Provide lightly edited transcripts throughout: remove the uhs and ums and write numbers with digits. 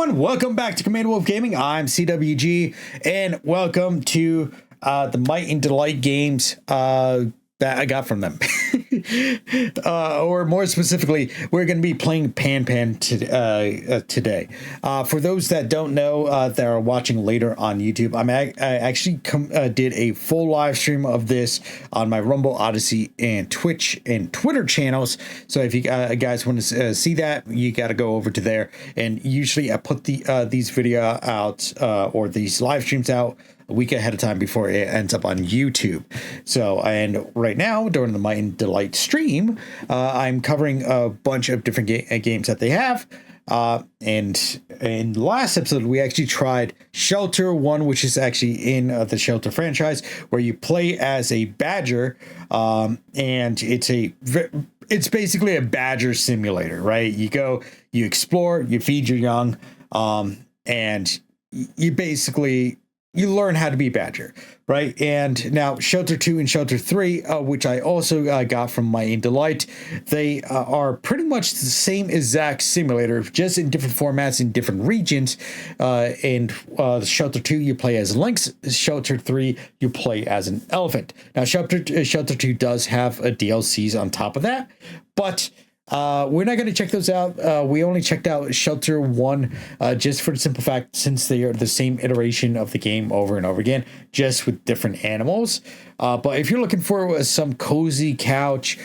everyone, welcome back to Command Wolf Gaming. I'm CWG, and welcome to the Might and Delight games that I got from them. Or more specifically, we're going to be playing Pan today. For those that don't know, that are watching later on YouTube, I actually did a full live stream of this on my Rumble, Odyssey, and Twitch and Twitter channels. So if you guys want to see that, you got to go over to there. And usually I put these video out or these live streams out a week ahead of time before it ends up on YouTube. So, and right now during the Might and Delight stream, I'm covering a bunch of different games that they have. And in the last episode, we actually tried Shelter 1, which is actually in the Shelter franchise, where you play as a badger, and it's basically a badger simulator, right? You go, you explore, you feed your young, and you basically you learn how to be badger, right? And now Shelter 2 and Shelter 3, which I also got from Might and Delight, they are pretty much the same exact simulator, just in different formats in different regions. And Shelter 2, you play as a lynx. Shelter 3, you play as an elephant. Now, Shelter 2 does have a DLCs on top of that, but we're not going to check those out. We only checked out Shelter 1 just for the simple fact, since they are the same iteration of the game over and over again, just with different animals. But if you're looking for some cozy couch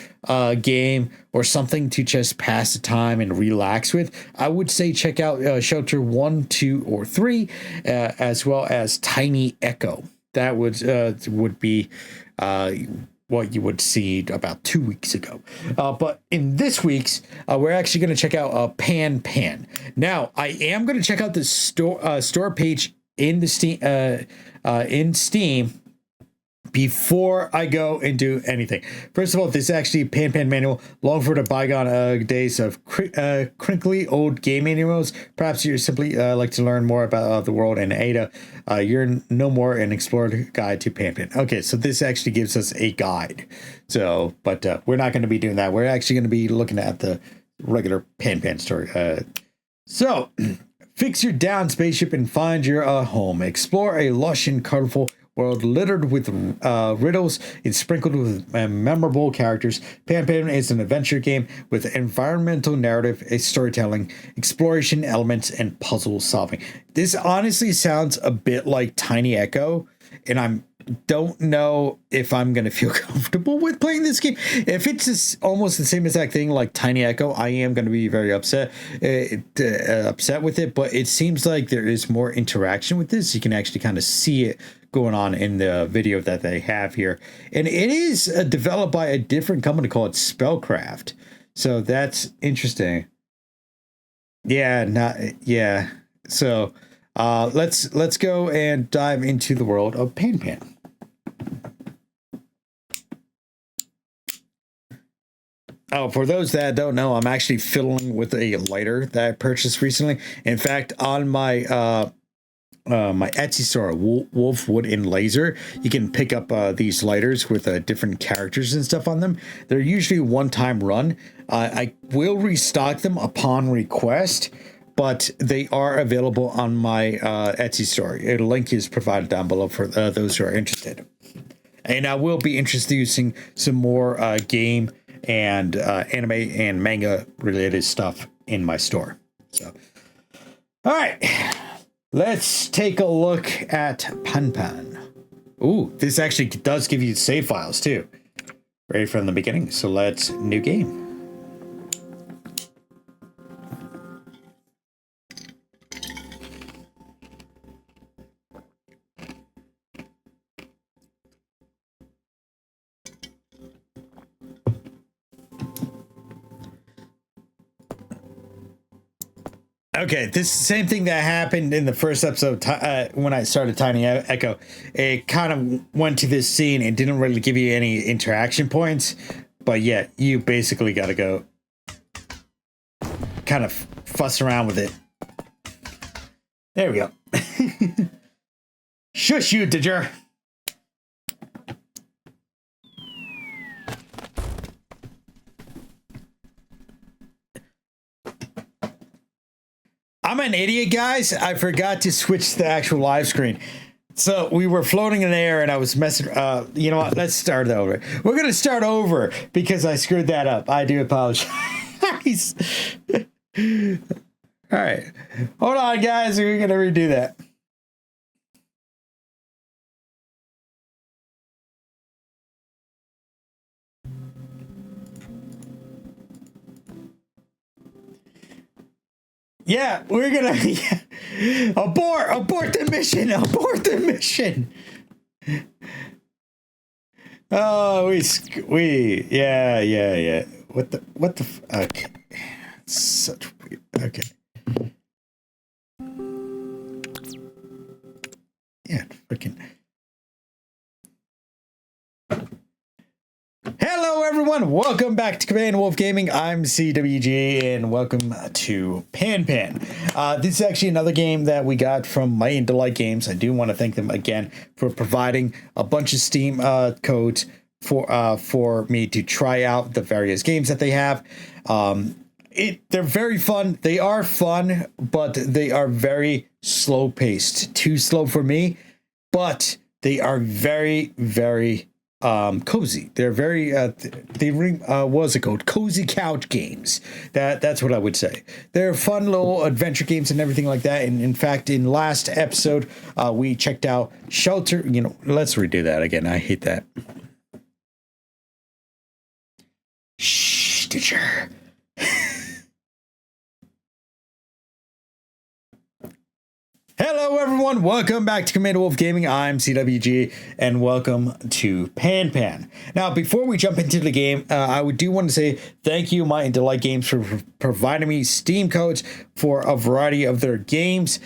game or something to just pass the time and relax with, I would say check out Shelter 1, 2, or 3, as well as Tiny Echo. That would be what you would see about 2 weeks ago. But in this week's, we're actually going to check out Pan. Now, I am going to check out the store page in the Steam before I go and do anything. First of all, this is actually Pan manual, long for the bygone days of crinkly old game manuals. Perhaps you simply like to learn more about the world and Ada. You're no more an explorer guide to Pan. Okay, so this actually gives us a guide. So, but we're not going to be doing that. We're actually going to be looking at the regular Pan story. So, fix your down spaceship and find your home. Explore a lush and colorful world littered with riddles and sprinkled with memorable characters. Pan is an adventure game with environmental narrative, storytelling, exploration elements, and puzzle solving. This honestly sounds a bit like Tiny Echo, and I don't know if I'm going to feel comfortable with playing this game. If it's almost the same exact thing like Tiny Echo, I am going to be very upset with it, but it seems like there is more interaction with this. You can actually kind of see it going on in the video that they have here. And it is developed by a different company called Spelkraft. So that's interesting. Yeah. So let's go and dive into the world of Pan. Oh, for those that don't know, I'm actually fiddling with a lighter that I purchased recently. In fact, on my my Etsy store, Wolf Wood and Laser, you can pick up these lighters with different characters and stuff on them. They're usually one-time run. I will restock them upon request, but they are available on my Etsy store. A link is provided down below for those who are interested. And I will be introducing some more game and anime and manga related stuff in my store. So, all right. Let's take a look at Pan. Ooh, this actually does give you save files too. Ready from the beginning. So let's new game. Okay, this is the same thing that happened in the first episode when I started Tiny Echo. It kind of went to this scene and didn't really give you any interaction points, but yeah, you basically got to go kind of fuss around with it. There we go. Shush you, Didger. I'm an idiot, guys. I forgot to switch the actual live screen. So we were floating in the air and I was messing. You know what? Let's start over. We're going to start over because I screwed that up. I do apologize. All right. Hold on, guys. We're going to redo that. Yeah, we're gonna abort the mission. Oh, yeah. What the okay. Such weird. Okay. Yeah, freaking. Hello, everyone. Welcome back to Command Wolf Gaming. I'm CWG, and welcome to Pan. This is actually another game that we got from Might and Delight Games. I do want to thank them again for providing a bunch of Steam codes for me to try out the various games that they have. They're very fun. They are fun, but they are very slow paced. Too slow for me, but they are very, very cozy. They're very what's it called? Cozy couch games. That's what I would say. They're fun little adventure games and everything like that. And in fact, in last episode, we checked out Shelter. You know, let's redo that again. I hate that. Shh, teacher. Hello, everyone. Welcome back to Commander Wolf Gaming. I'm CWG, and welcome to Pan. Now, before we jump into the game, I do want to say thank you, Might and Delight Games, for providing me Steam codes for a variety of their games.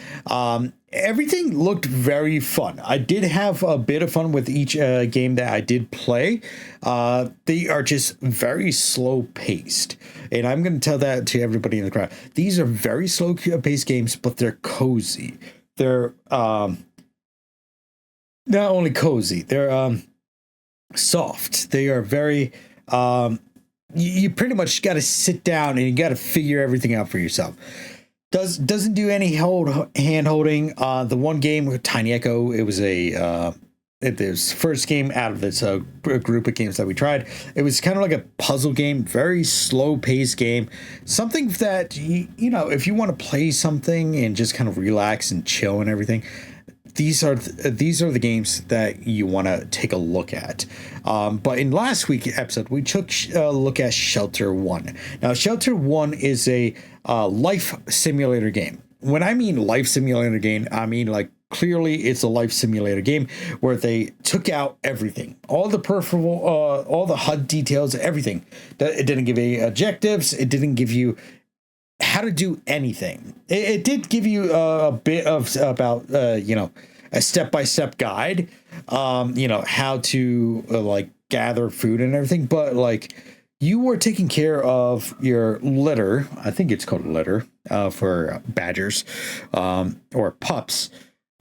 Everything looked very fun. I did have a bit of fun with each game that I did play. They are just very slow paced. And I'm going to tell that to everybody in the crowd. These are very slow paced games, but they're cozy. They're not only cozy, they're soft. They are very you pretty much got to sit down and you got to figure everything out for yourself. Doesn't do any hand holding. The one game with Tiny Echo, it was this first game out of this group of games that we tried. It was kind of like a puzzle game, very slow paced game, something that you know, if you want to play something and just kind of relax and chill and everything, these are the games that you want to take a look at. But in last week's episode, we took a look at Shelter 1. Now, Shelter 1 is a life simulator game. When I mean life simulator game, I mean like clearly it's a life simulator game where they took out everything, all the peripheral, all the HUD details, everything. It didn't give any objectives. It didn't give you how to do anything. It did give you a bit of about you know, a step-by-step guide, you know, how to like gather food and everything, but like you were taking care of your litter. I think it's called litter for badgers or pups.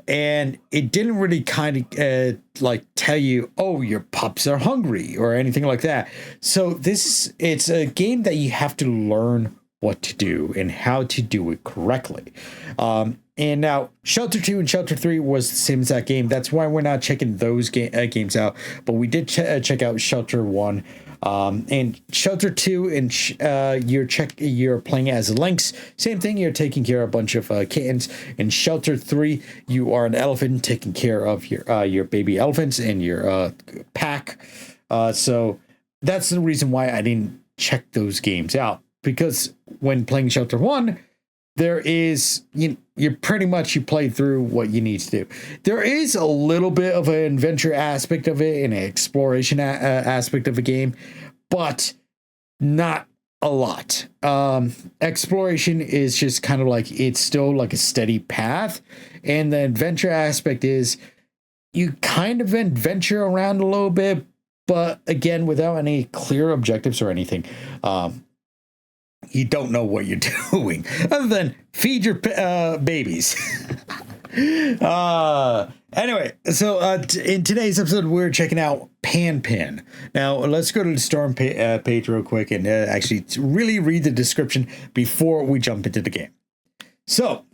And it didn't really kind of like tell you, oh, your pups are hungry or anything like that. So it's a game that you have to learn what to do and how to do it correctly. And now Shelter 2 and Shelter 3 was the same as that game. That's why we're not checking those games out. But we did check out Shelter 1. And Shelter 2, and you're playing as Lynx. Same thing, you're taking care of a bunch of kittens. In Shelter 3, you are an elephant taking care of your baby elephants and your pack. So that's the reason why I didn't check those games out. Because when playing Shelter 1, there is, you pretty much you play through what you need to do. There is a little bit of an adventure aspect of it and an exploration aspect of a game, but not a lot. Exploration is just kind of like, it's still like a steady path. And the adventure aspect is you kind of adventure around a little bit, but again, without any clear objectives or anything. You don't know what you're doing other than feed your babies. Anyway, so in today's episode, we're checking out Pan. Now, let's go to the Storm page real quick and actually really read the description before we jump into the game. So,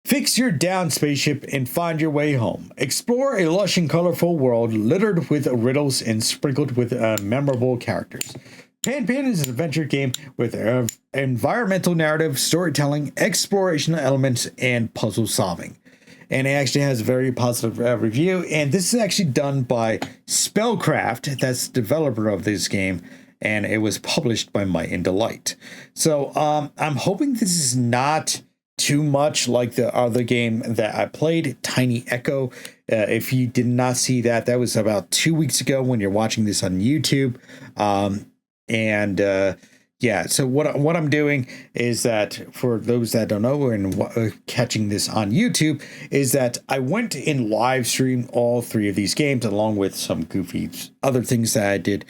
fix your down spaceship and find your way home. Explore a lush and colorful world littered with riddles and sprinkled with memorable characters. Pan Pan is an adventure game with environmental narrative, storytelling, exploration elements, and puzzle solving. And it actually has a very positive review. And this is actually done by Spellkraft, that's the developer of this game. And it was published by Might and Delight. So I'm hoping this is not too much like the other game that I played, Tiny Echo. If you did not see that, that was about 2 weeks ago when you're watching this on YouTube. Yeah, so what I'm doing is that, for those that don't know and catching this on YouTube, is that I went and live streamed all 3 of these games along with some goofy other things that I did,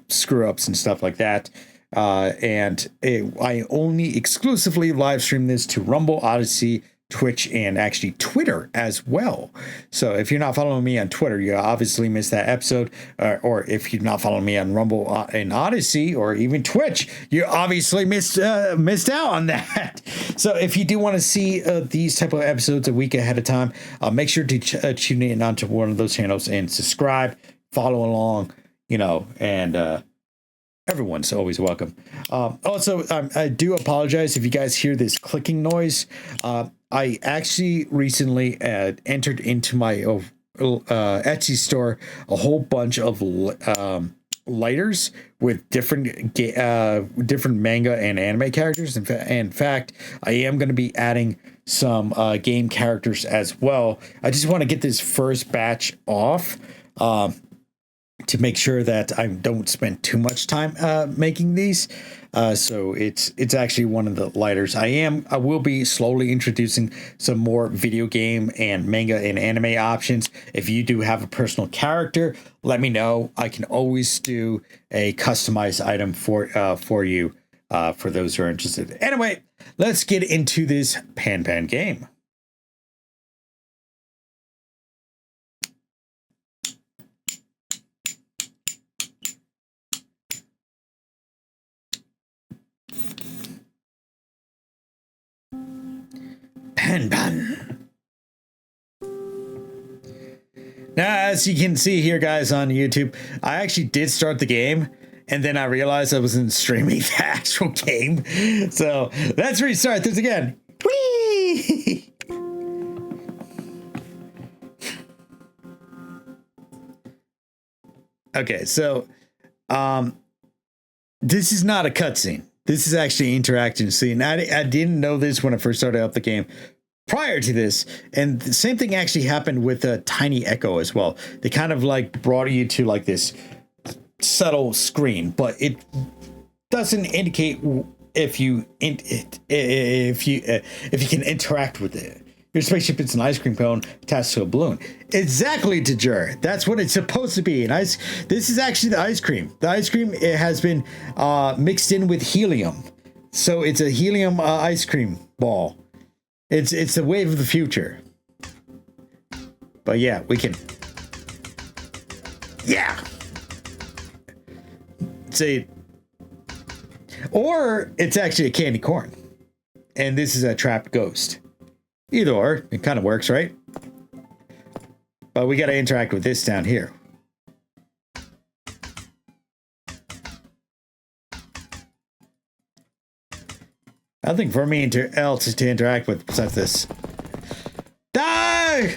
screw ups and stuff like that. I only exclusively live stream this to Rumble, Odyssey, Twitch, and actually Twitter as well. So if you're not following me on Twitter, you obviously missed that episode. Or if you're not following me on Rumble and Odyssey or even Twitch, you obviously missed out on that. So if you do want to see these type of episodes a week ahead of time, make sure to tune in onto one of those channels and subscribe, follow along, and everyone's always welcome. Also, I do apologize if you guys hear this clicking noise. I actually recently entered into my Etsy store a whole bunch of lighters with different manga and anime characters. In fact, I am going to be adding some game characters as well. I just want to get this first batch off to make sure that I don't spend too much time making these. So it's actually one of the lighters. I will be slowly introducing some more video game and manga and anime options. If you do have a personal character, let me know. I can always do a customized item for you, for those who are interested. Anyway, let's get into this Pan Pan game. Pan Pan. Now, as you can see here, guys, on YouTube, I actually did start the game, and then I realized I wasn't streaming the actual game. So let's restart this again. Whee! Okay, so this is not a cutscene. This is actually an interactive scene. I didn't know this when I first started up the game prior to this. And the same thing actually happened with Tiny Echo as well. They kind of like brought you to like this subtle screen, but it doesn't indicate if you can interact with it. Your spaceship is an ice cream cone attached to a balloon. Exactly, Tajur. That's what it's supposed to be. This is actually the ice cream. The ice cream, it has been mixed in with helium. So it's a helium ice cream ball. It's the wave of the future. But yeah, we can. Yeah. Say. Or it's actually a candy corn. And this is a trapped ghost. Either or, it kind of works, right? But we got to interact with this down here. Nothing for me else to interact with besides this. Die!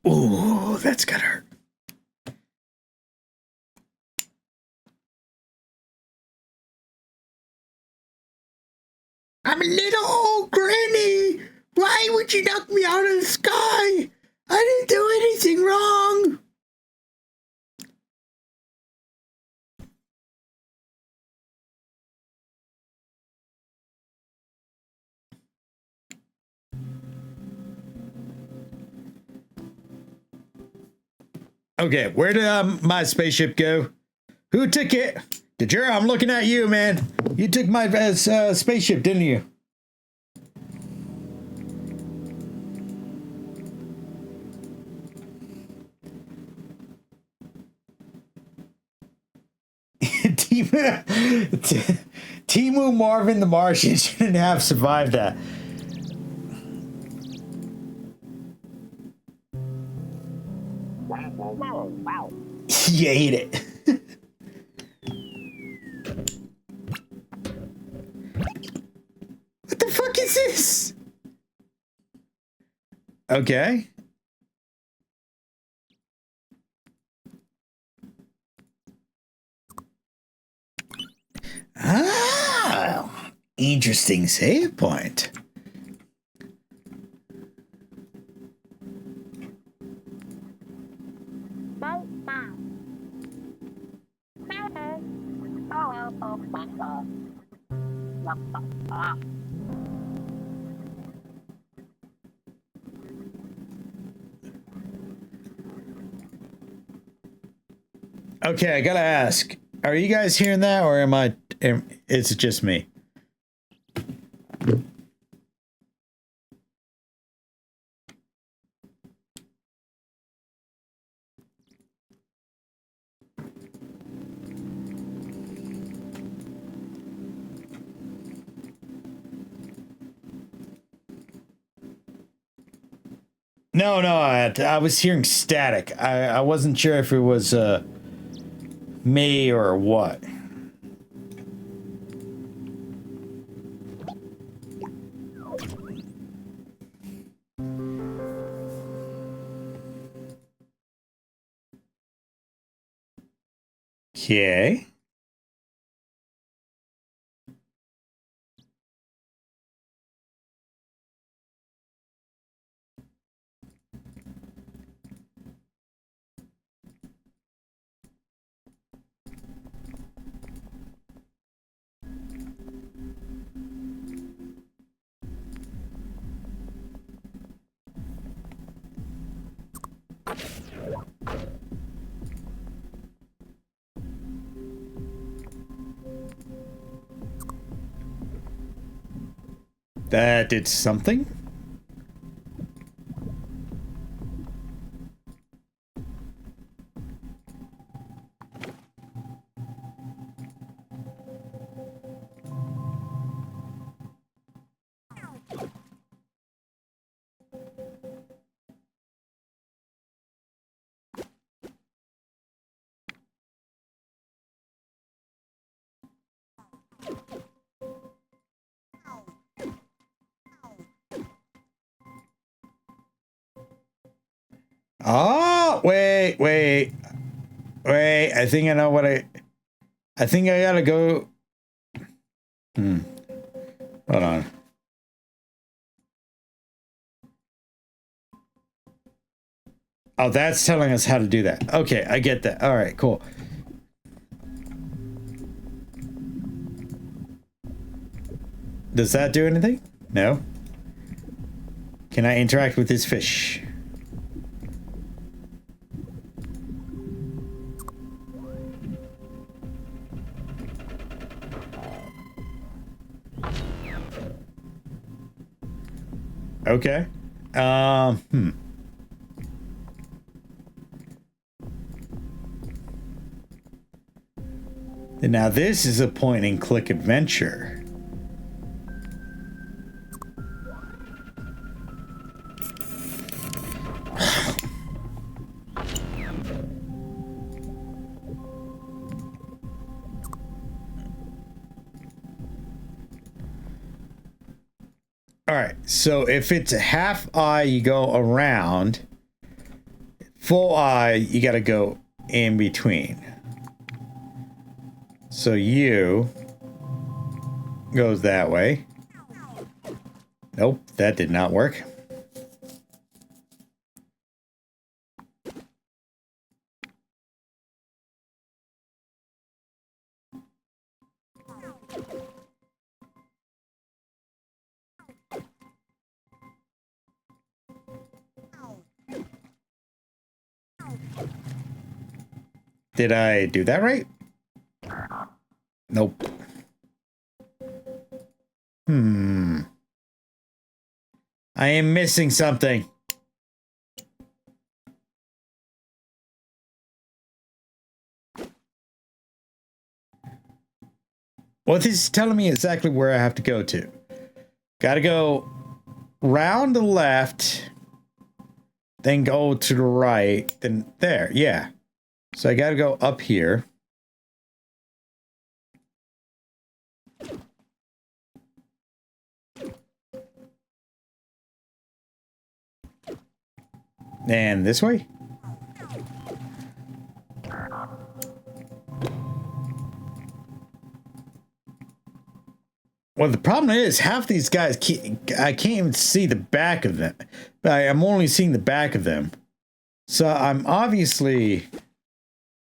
Ooh, that's gotta hurt. I'm a little old granny. Why would you knock me out of the sky? I didn't do anything wrong. Okay, where did my spaceship go? Who took it? Dejura, I'm looking at you, man. You took my spaceship, didn't you? Timu Marvin the Martian shouldn't have survived that. He ate it. What the fuck is this? Okay. Ah, interesting save point. Okay, I gotta ask, are you guys hearing that, or is it just me? No, I was hearing static. I wasn't sure if it was me or what. Okay. That did something? Oh, wait. I think I know what I think I gotta go. Hold on. Oh, that's telling us how to do that. Okay, I get that. All right, cool. Does that do anything? No. Can I interact with this fish? Okay. Now this is a point and click adventure. All right, so if it's a half eye, you go around. Full eye, you gotta go in between. So you goes that way. Nope, that did not work. Did I do that right? Nope. I am missing something. Well, this is telling me exactly where I have to go to. Gotta go round the left, then go to the right, then there, yeah. So I gotta go up here. And this way? Well, the problem is half these guys, I can't even see the back of them. I'm only seeing the back of them. So I'm obviously...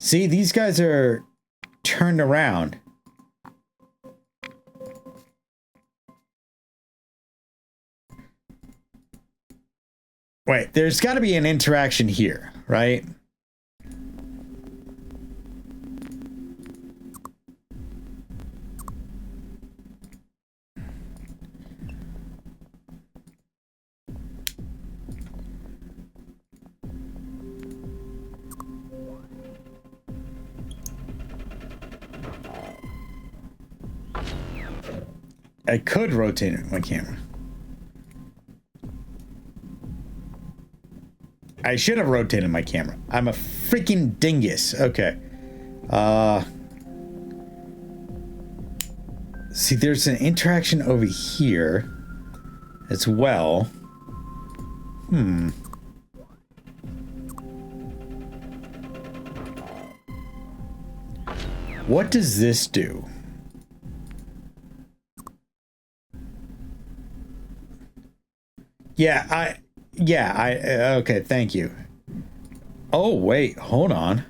See, these guys are turned around. Wait, there's got to be an interaction here, right? I could rotate my camera. I should have rotated my camera. I'm a freaking dingus. Okay. See, there's an interaction over here as well. What does this do? Okay, thank you. Oh, wait, hold on.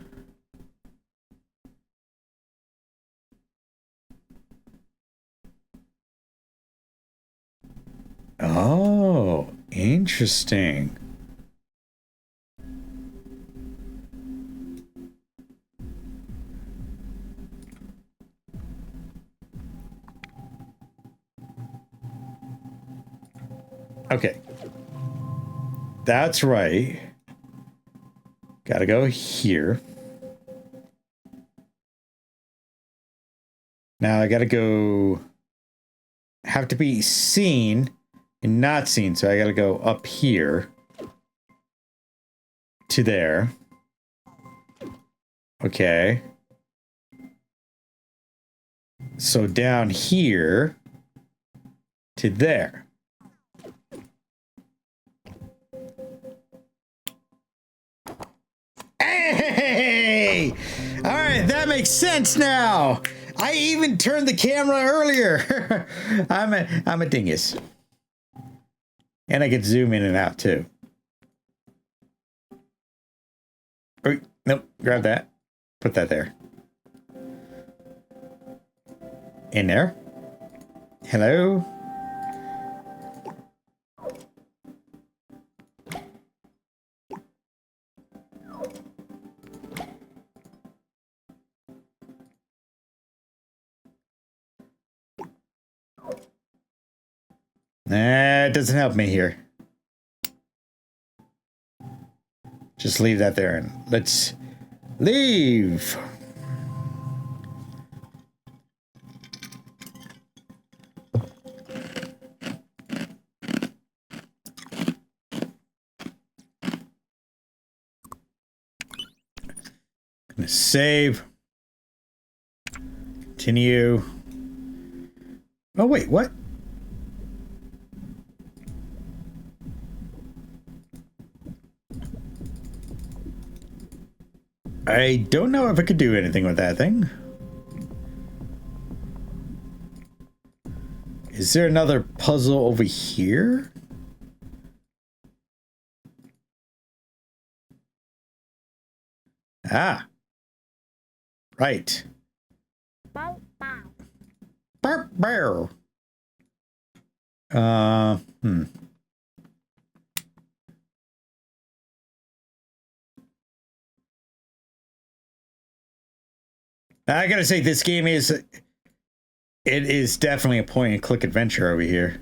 Oh, interesting. Okay. That's right. Gotta go here. Now I gotta go... Have to be seen and not seen, so I gotta go up here. To there. Okay. So down here. To there. Hey! All right, that makes sense now. I even turned the camera earlier. I'm a dingus. And I can zoom in and out too. Oh, nope, grab that. Put that there. In there. Hello? Nah, it doesn't help me here. Just leave that there and let's leave. Gonna save. Continue. Oh, wait, what? I don't know if I could do anything with that thing. Is there another puzzle over here? Ah. Right. Bow, bow. Burp, burr. I gotta say, this game is... It is definitely a point-and-click adventure over here.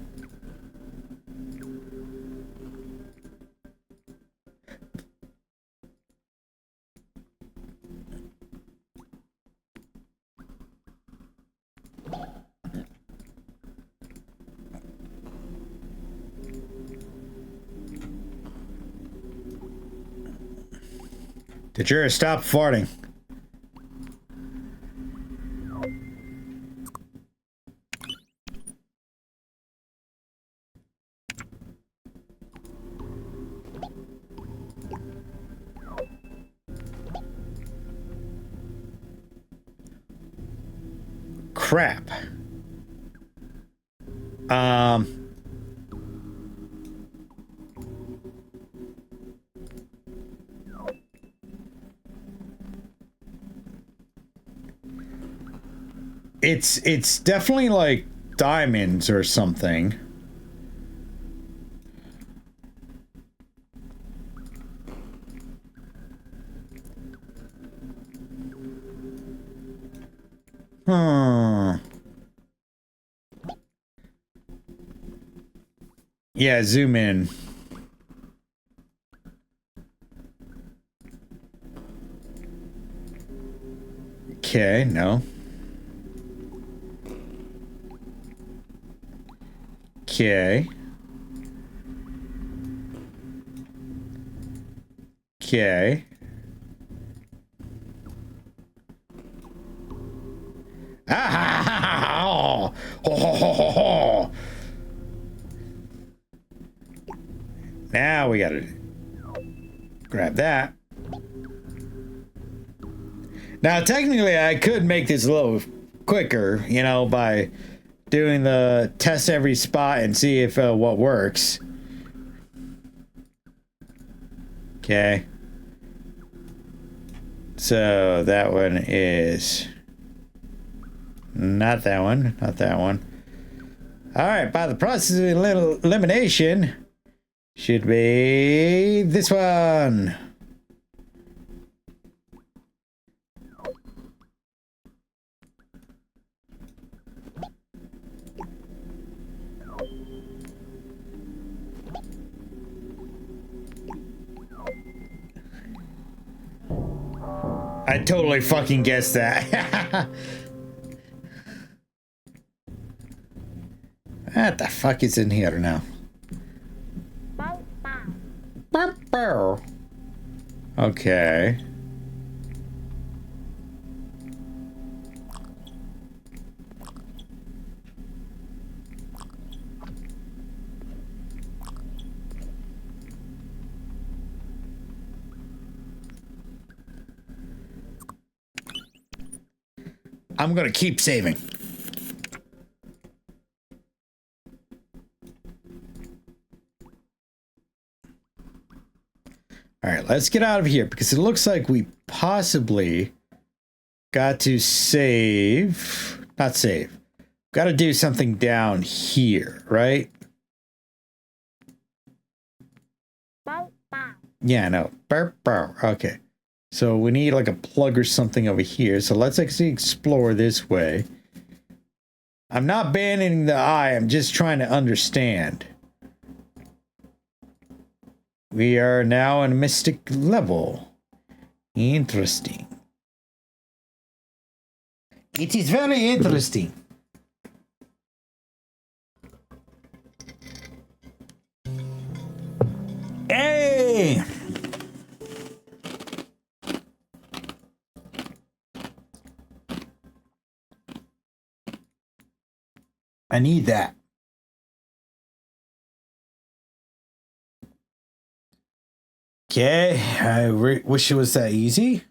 Did you stop farting? Crap. It's definitely like diamonds or something. Yeah, zoom in. Okay, no. Okay. Okay. Ah! Ho, ho, ho, ho, ho. Now we gotta grab that. Now, technically, I could make this a little quicker, you know, by doing the test every spot and see if what works. Okay. So that one is not that one, not that one. All right, by the process of elimination, should be this one. I totally fucking guessed that. What the fuck is in here now? Okay. I'm gonna keep saving. All right, let's get out of here because it looks like we possibly got to save. Not save. Got to do something down here, right? Yeah, no. Okay. So we need like a plug or something over here. So let's actually explore this way. I'm not banning the eye. I'm just trying to understand. We are now in a mystic level. Interesting. It is very interesting. Hey! I need that. Okay, I wish it was that easy.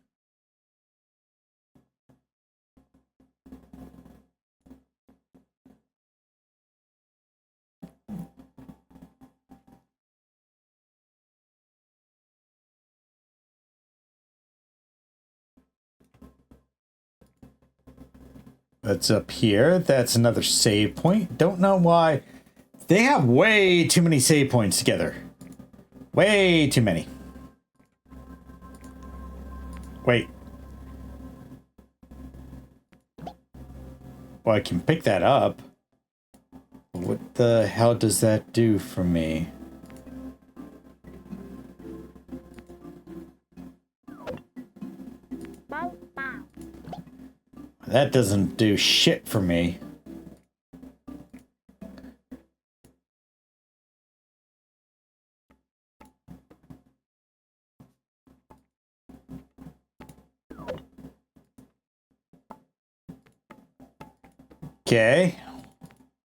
That's up here. That's another save point. Don't know why. They have way too many save points together. Way too many. Wait. Well, I can pick that up. What the hell does that do for me? That doesn't do shit for me. Okay.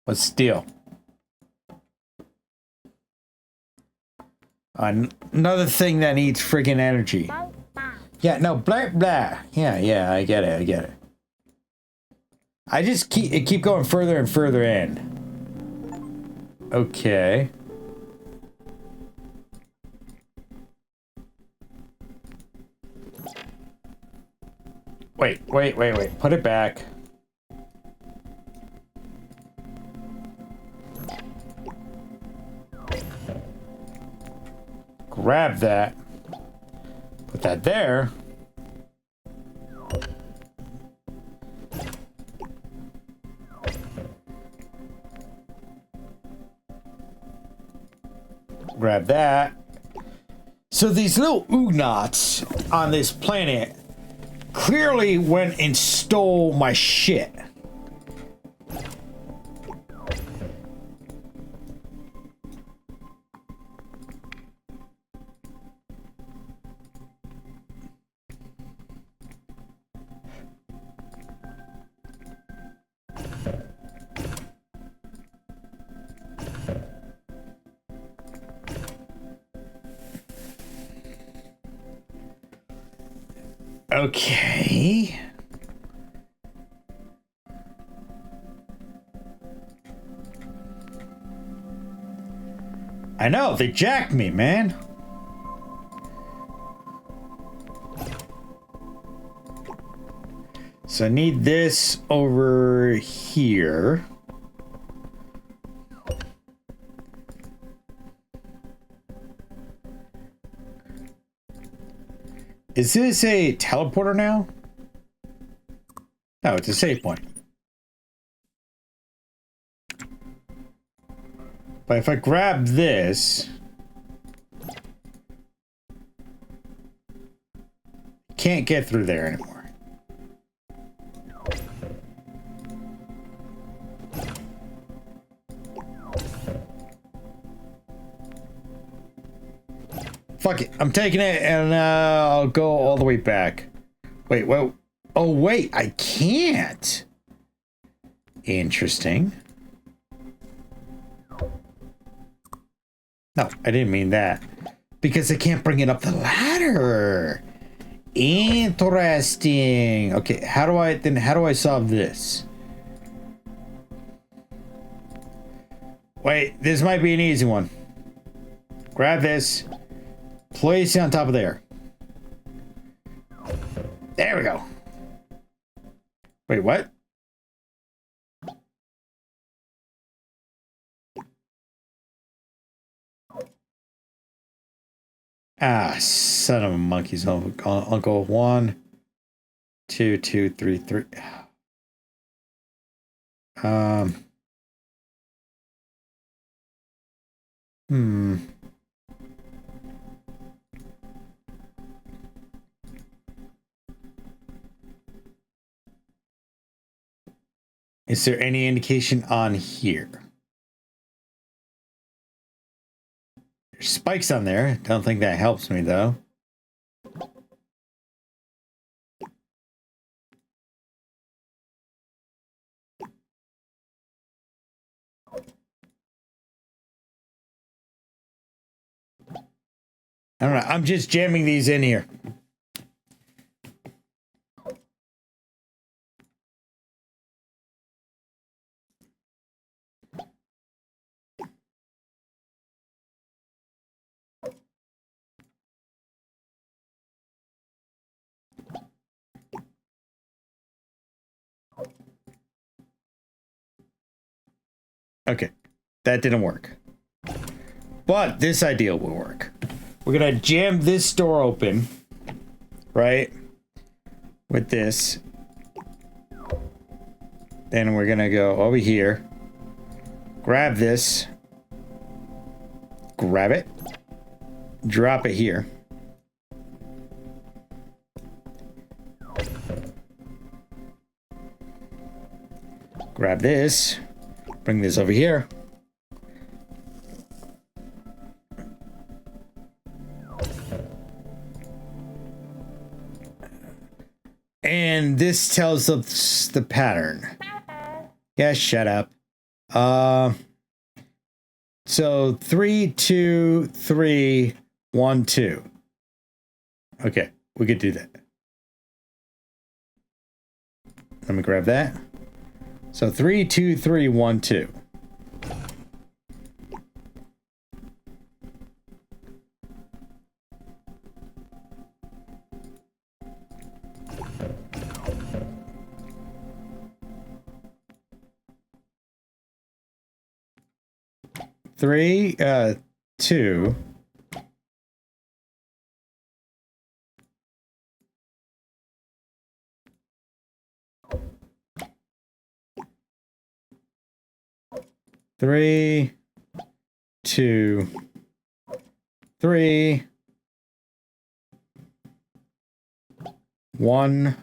What's the deal? Another thing that needs friggin' energy. Boat bomb. Yeah, no, blah, blah. Yeah, I get it. I just keep going further and further in. Okay. Wait. Put it back. Grab that. Put that there. Grab that. So these little Ugnots on this planet clearly went and stole my shit. Okay. I know, they jacked me, man. So I need this over here. Is this a teleporter now? No, it's a save point. But if I grab this, can't get through there anymore. Fuck it, I'm taking it and I'll go all the way back. Wait, whoa. Oh wait, I can't. Interesting. No, I didn't mean that. Because I can't bring it up the ladder. Interesting. Okay, how do I solve this? Wait, this might be an easy one. Grab this. Place it on top of there. There we go. Wait, what? Ah, son of a monkey's uncle. 1, 2, 2, 3, 3. Is there any indication on here? There's spikes on there. Don't think that helps me though. I don't know. I'm just jamming these in here. Okay, that didn't work. But this idea will work. We're gonna jam this door open, right? With this. Then we're gonna go over here. Grab this. Grab it. Drop it here. Grab this. Bring this over here. And this tells us the pattern. Yeah, shut up. So 3, 2, 3, 1, 2. Okay, we could do that. Let me grab that. So 3, 2, 3, 1, 2. Three, 2. Three, 2, 3, 1.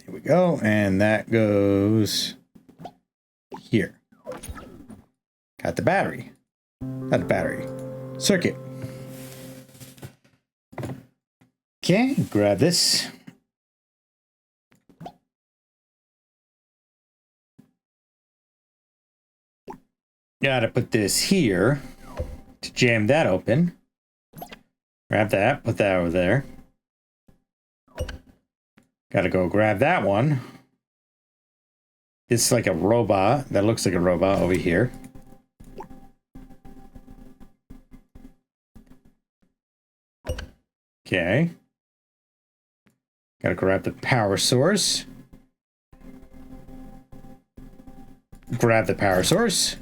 Here we go, and that goes here. Got the battery. Not the battery. Circuit. Okay, grab this. Gotta put this here to jam that open. Grab that, put that over there. Gotta go grab that one. It's like a robot. That looks like a robot over here. Okay. Gotta grab the power source. Grab the power source.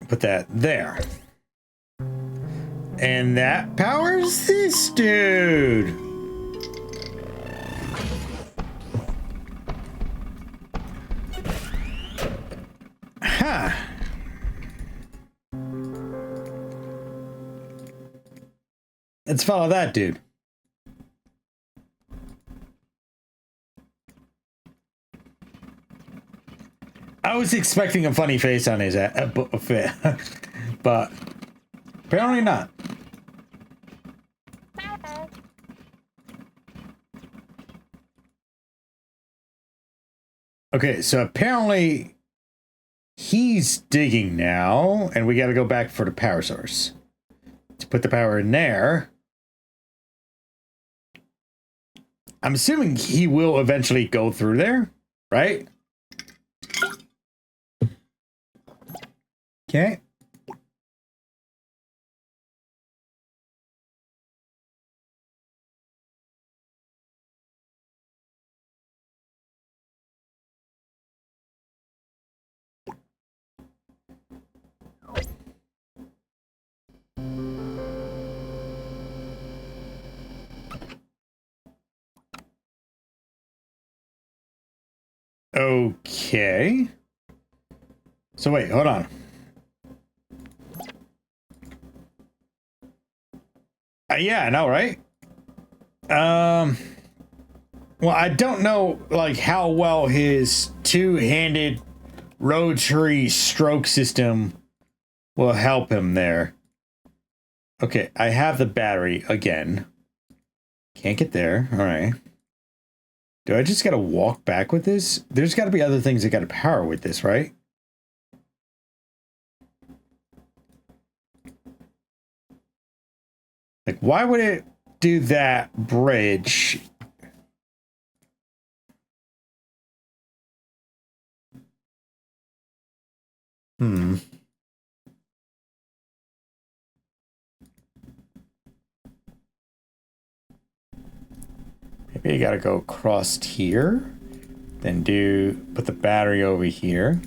Put that there. And that powers this dude. Huh. Let's follow that dude. I was expecting a funny face on his but apparently not. Okay, so apparently he's digging now, and we got to go back for the power source to put the power in there. I'm assuming he will eventually go through there, right? Okay. Okay. So wait, hold on. Yeah, I know, right? Well, I don't know, like, how well his two-handed rotary stroke system will help him there. Okay, I have the battery again. Can't get there. All right. Do I just gotta walk back with this? There's gotta be other things that gotta power with this, right? Like, why would it do that bridge? Hmm. Maybe you gotta go across here. Then put the battery over here.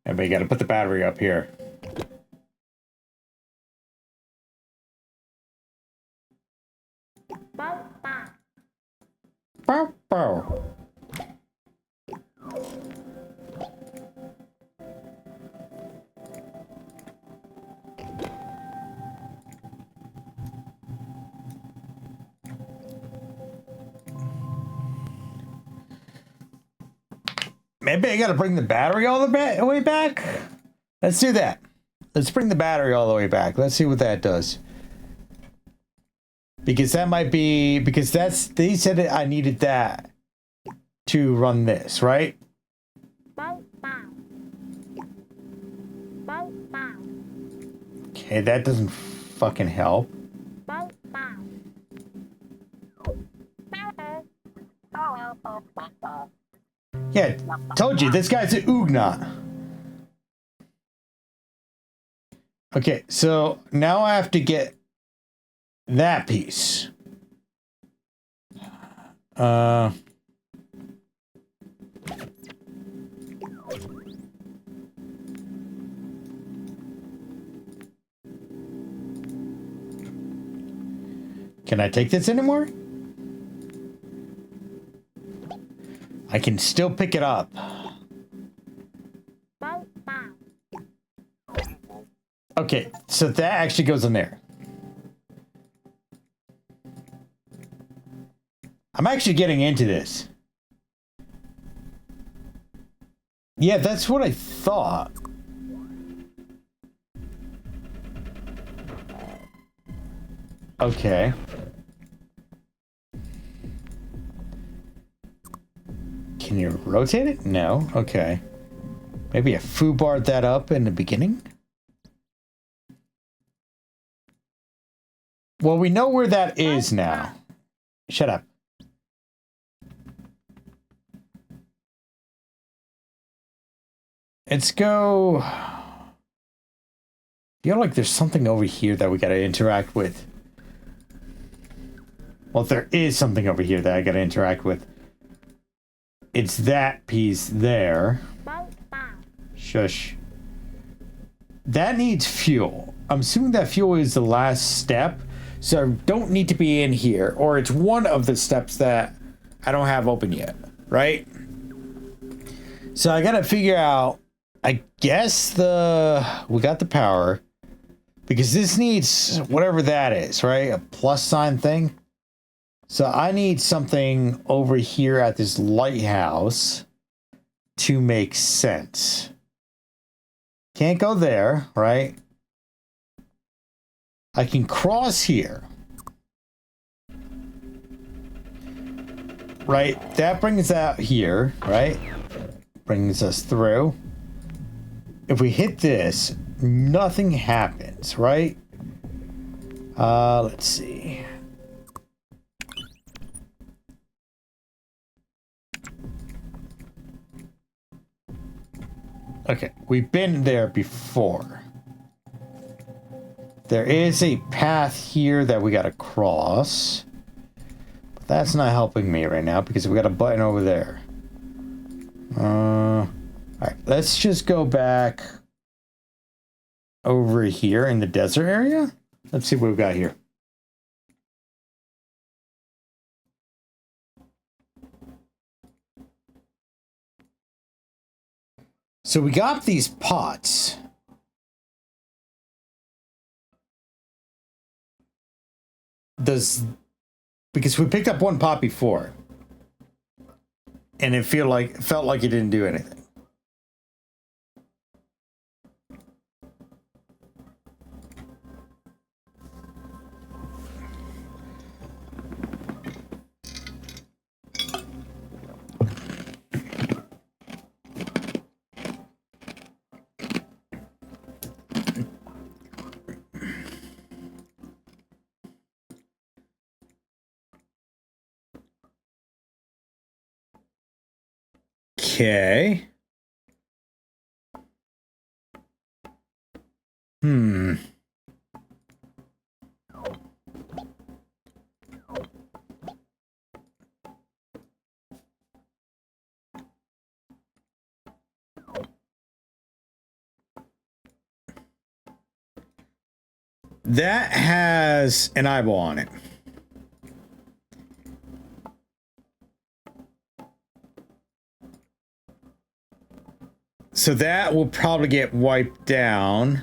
But you gotta put the battery up here. Bow, bow. Maybe I gotta bring the battery all the way back? Let's do that. Let's bring the battery all the way back. Let's see what that does. Because that might be... Because that's... They said that I needed that to run this, right? Okay, that doesn't fucking help. Yeah, told you, this guy's an Ugnaught. Okay, so now I have to get that piece. Can I take this anymore? I can still pick it up. Okay, so that actually goes in there. I'm actually getting into this. Yeah, that's what I thought. Okay. Can you rotate it? No. Okay. Maybe I foobarred that up in the beginning? Well, we know where that is now. Shut up. Let's go... I feel like there's something over here that we gotta interact with. Well, there is something over here that I gotta interact with. It's that piece there. Shush. That needs fuel. I'm assuming that fuel is the last step, so I don't need to be in here, or it's one of the steps that I don't have open yet, right? So I gotta figure out, I guess we got the power, because this needs whatever that is, right? A plus sign thing. So I need something over here at this lighthouse to make sense. Can't go there, right? I can cross here. Right? That brings out here, right? Brings us through. If we hit this, nothing happens, right? Let's see. Okay, we've been there before. There is a path here that we gotta cross. But that's not helping me right now because we got a button over there. Alright, let's just go back over here in the desert area. Let's see what we've got here. So we got these pots. Because we picked up one pot before. And it felt like it didn't do anything. Okay. That has an eyeball on it. So that will probably get wiped down.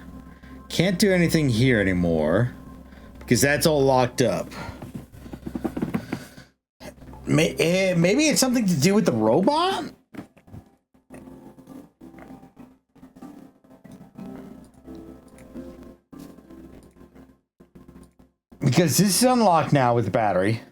Can't do anything here anymore because that's all locked up. Maybe it's something to do with the robot? Because this is unlocked now with the battery.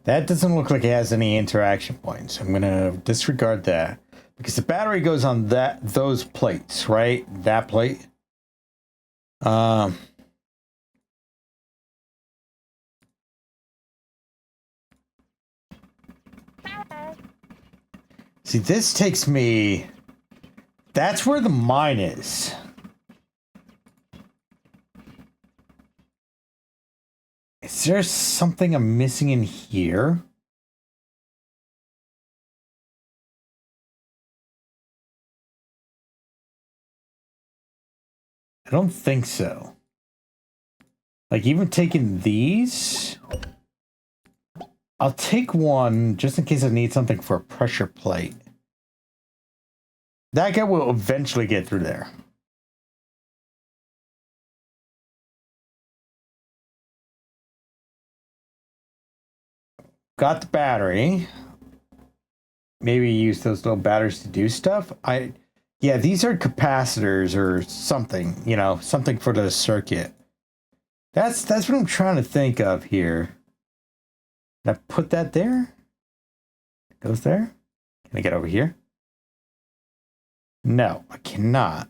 That doesn't look like it has any interaction points. I'm gonna disregard that because the battery goes on those plates, right? That plate. See, this takes me. That's where the mine is. Is there something I'm missing in here? I don't think so. Like, even taking these... I'll take one just in case I need something for a pressure plate. That guy will eventually get through there. Got the battery. Maybe use those little batteries to do stuff. Yeah, these are capacitors or something, you know, something for the circuit. That's what I'm trying to think of here. Can I put that there? Goes there? Can I get over here? No, I cannot.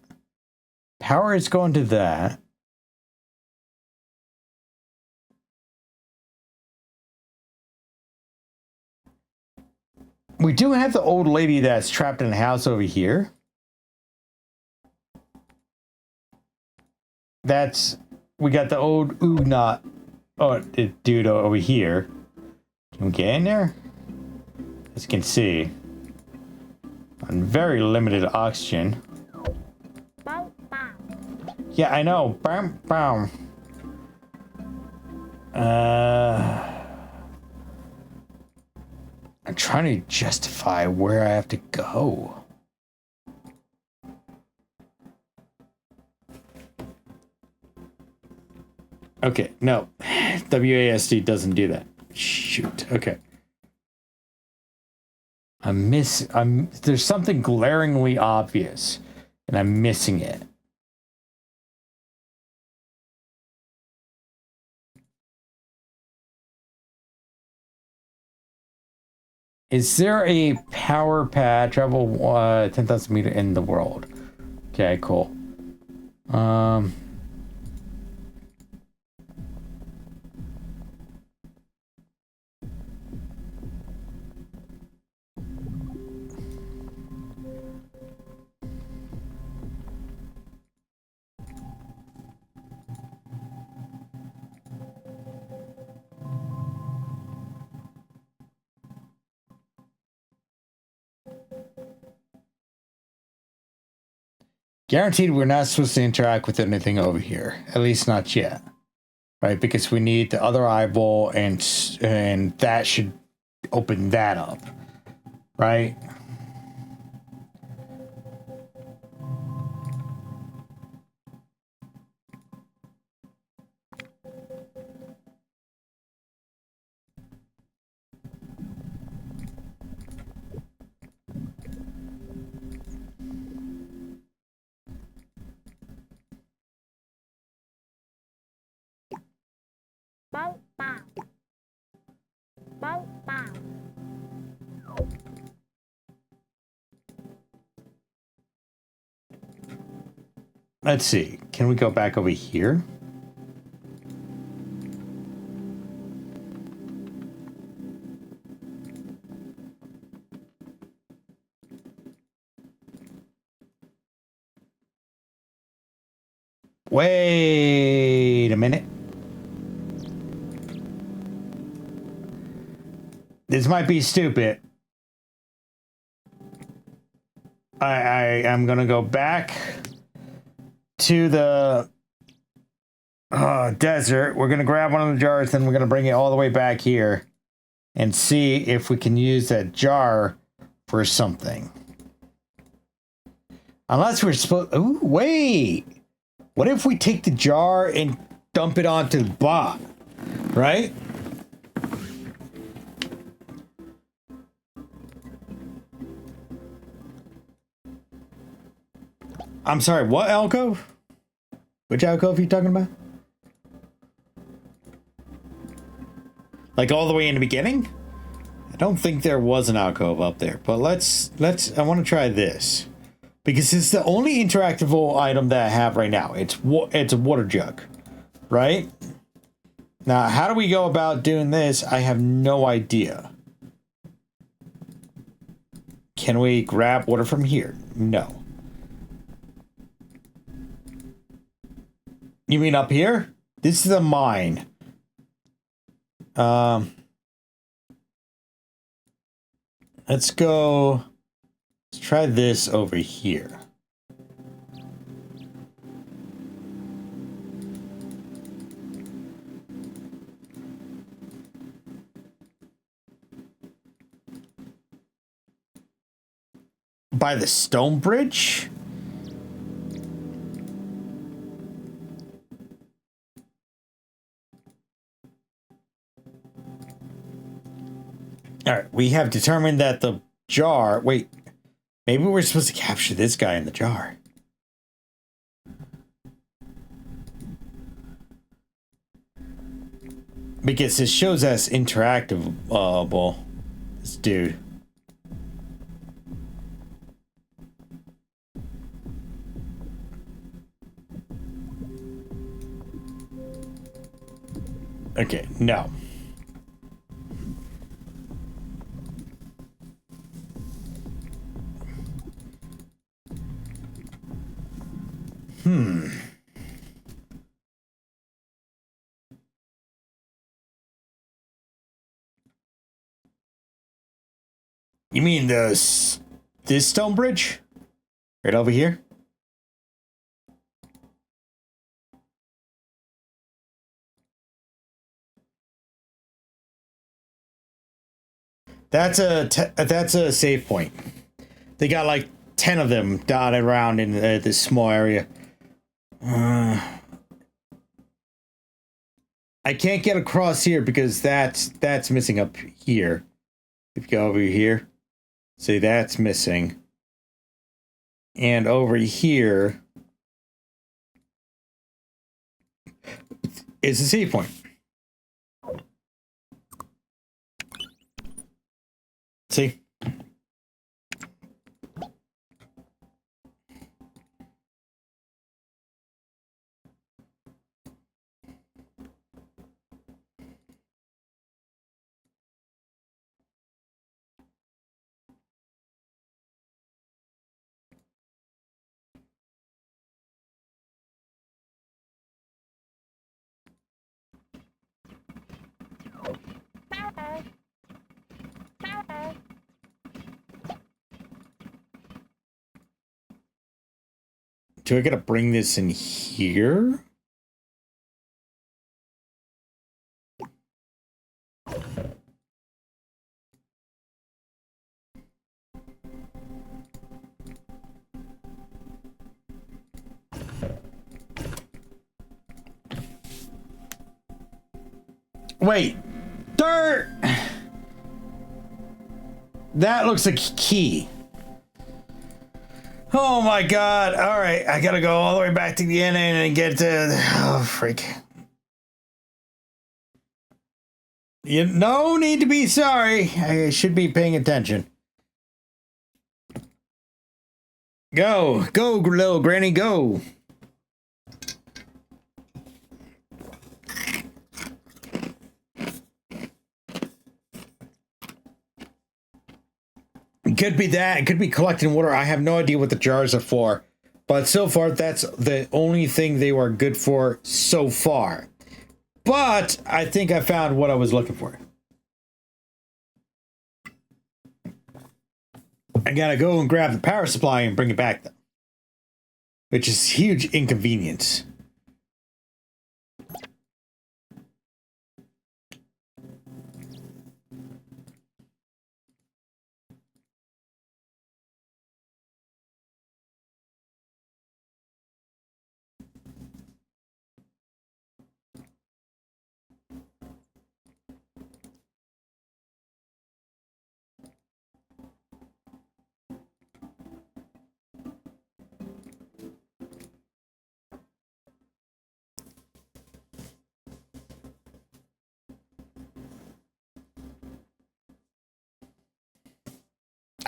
Power is going to that. We do have the old lady that's trapped in a house over here. We got the old Ugnaught dude over here. Can we get in there? As you can see, on very limited oxygen. Yeah, I know. Bam, bam. I'm trying to justify where I have to go. Okay, no. WASD doesn't do that. Shoot. Okay. There's something glaringly obvious, and I'm missing it. Is there a power pad travel 10,000 meters in the world? Okay, cool. Guaranteed we're not supposed to interact with anything over here. At least not yet. Right? Because we need the other eyeball and that should open that up. Right? Let's see. Can we go back over here? Wait a minute. This might be stupid. I am gonna go back to the desert. We're gonna grab one of the jars, then we're gonna bring it all the way back here and see if we can use that jar for something. Unless we're supposed. Ooh, wait. What if we take the jar and dump it onto the bot? Right? I'm sorry, what alcove? Which alcove are you talking about? Like all the way in the beginning? I don't think there was an alcove up there, but I want to try this. Because it's the only interactable item that I have right now. It's a water jug, right? Now, how do we go about doing this? I have no idea. Can we grab water from here? No. You mean up here? This is a mine. Let's go. Let's try this over here. By the stone bridge? All right, we have determined that the jar... Wait, maybe we're supposed to capture this guy in the jar. Because this shows us interactable. This dude. Okay, no. You mean this stone bridge? Right over here? That's a save point. They got like 10 of them dotted around in this small area. I can't get across here because that's missing up here. If you go over here, see that's missing. And over here is the save point. See? Do I gotta bring this in here? Wait, dirt! That looks like a key. Oh my god. Alright, I gotta go all the way back to the end and get to... Oh, freak. You no need to be sorry. I should be paying attention. Go. Go, little granny, go. It could be that. It could be collecting water. I have no idea what the jars are for. But so far, that's the only thing they were good for so far. But I think I found what I was looking for. I gotta go and grab the power supply and bring it back, though. Which is huge inconvenience.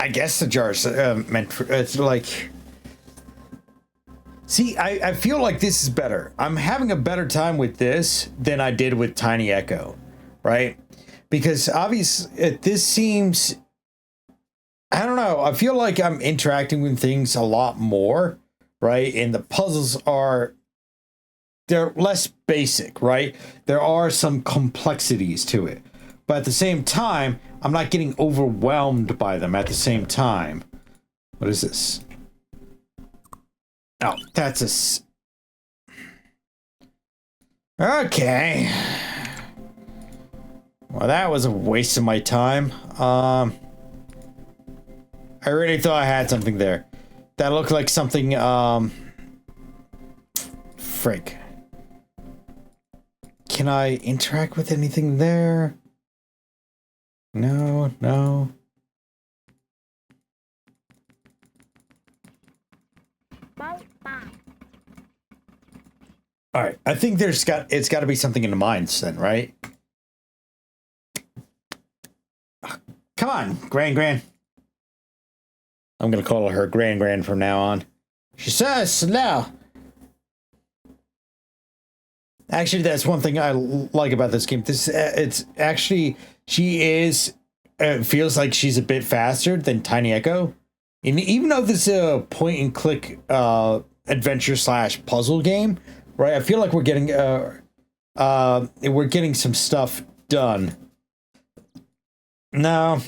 I guess the jar's meant for, it's like, see, I feel like this is better. I'm having a better time with this than I did with Tiny Echo, right? Because obviously this seems, I don't know, I feel like I'm interacting with things a lot more, right? And the puzzles they're less basic, right? There are some complexities to it. But at the same time, I'm not getting overwhelmed by them at the same time. What is this? Oh, that's okay. Well, that was a waste of my time. I really thought I had something there. That looked like something, frick. Can I interact with anything there? No, no. All right, I think it's got to be something in the mines then, right? Come on, Gran. I'm gonna call her Gran from now on. She says no. Actually, that's one thing I like about this game. It's actually, she is, feels like she's a bit faster than Tiny Echo. And even though this is a point and click adventure / puzzle game, right? I feel like we're getting some stuff done. No.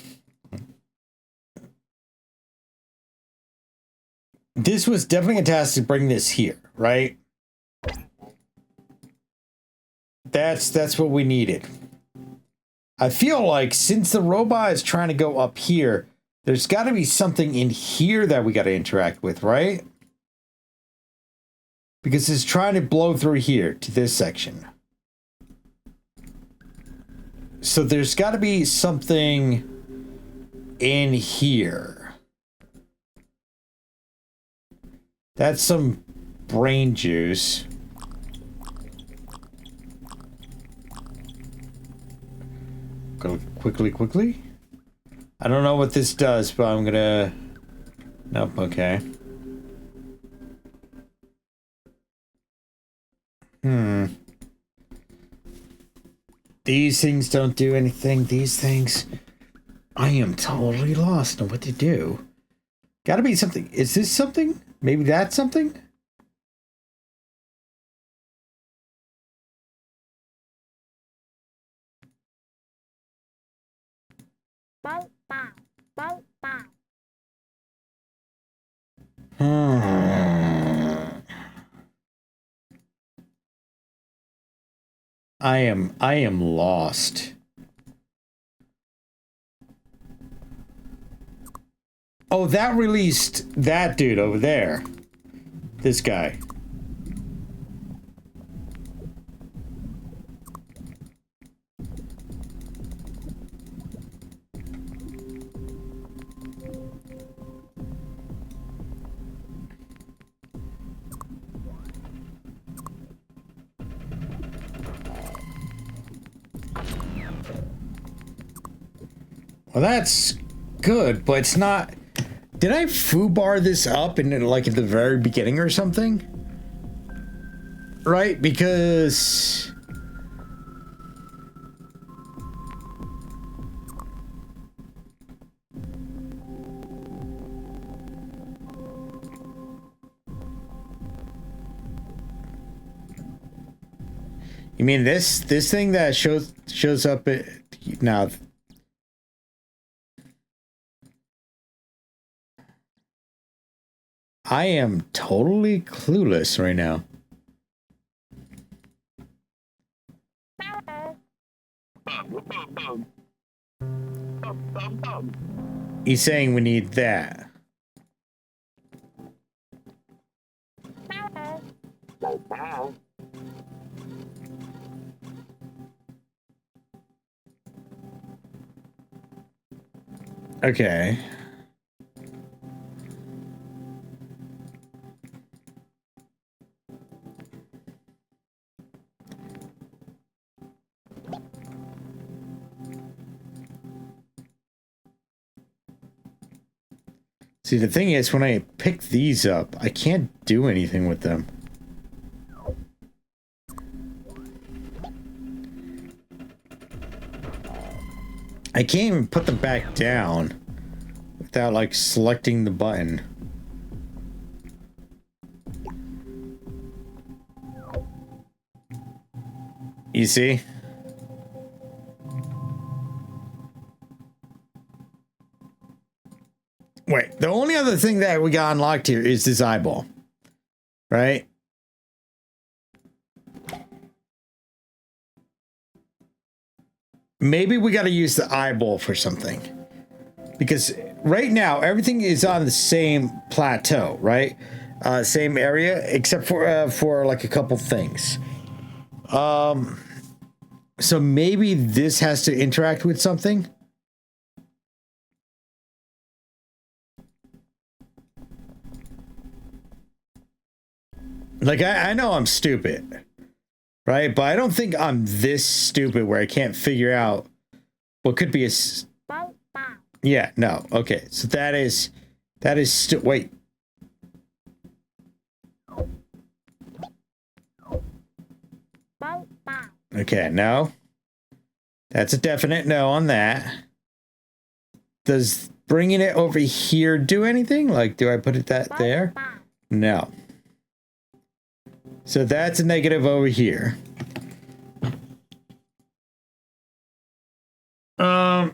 This was definitely a task to bring this here, right? That's what we needed. I feel like since the robot is trying to go up here, there's got to be something in here that we got to interact with, right? Because it's trying to blow through here to this section. So there's got to be something in here. That's some brain juice. Go quickly. I don't know what this does, but I'm gonna... Nope, okay. These things don't do anything. These things... I am totally lost on what to do. Gotta be something. Is this something? Maybe that's something? I am lost. Oh, that released that dude over there. This guy. Well, that's good, but it's not... Did I foobar this up in like at the very beginning or something? Right? Because... You mean this thing that shows up now? I am totally clueless right now. He's saying we need that. Okay. See, the thing is, when I pick these up, I can't do anything with them. I can't even put them back down without, like, selecting the button. You see? Wait, the only other thing that we got unlocked here is this eyeball. Right? Maybe we got to use the eyeball for something. Because right now, everything is on the same plateau, right? Same area, except for like a couple things. So maybe this has to interact with something. Like, I know I'm stupid, right? But I don't think I'm this stupid where I can't figure out what could be a... Yeah, no. Okay, so that is wait. Okay, no. That's a definite no on that. Does bringing it over here do anything? Like, do I put it there? No. So that's a negative over here. Oh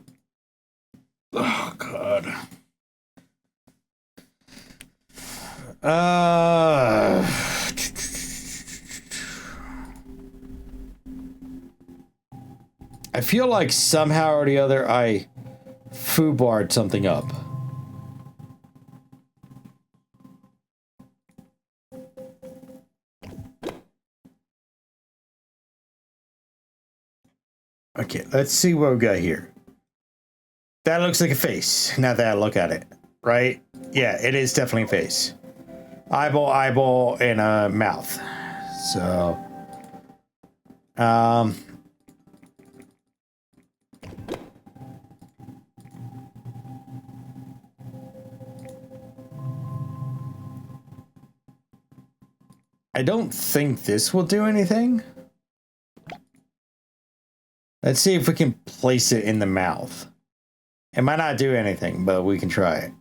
God. I feel like somehow or the other I foobarred something up. Okay, let's see what we got here. That looks like a face, now that I look at it, right? Yeah, it is definitely a face. Eyeball, eyeball, and a mouth. So, I don't think this will do anything. Let's see if we can place it in the mouth. It might not do anything, but we can try it.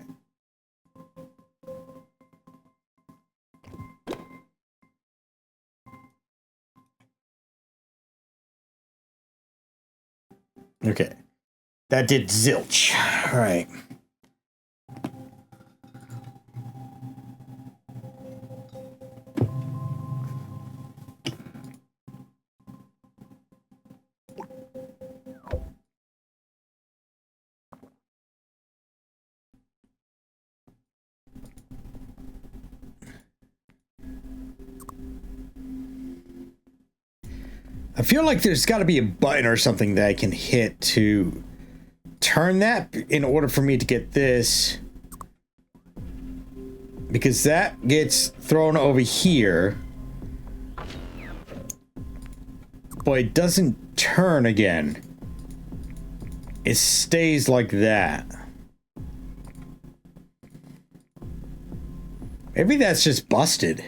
Okay. That did zilch. All right. I feel like there's got to be a button or something that I can hit to turn that in order for me to get this. Because that gets thrown over here. But it doesn't turn again. It stays like that. Maybe that's just busted.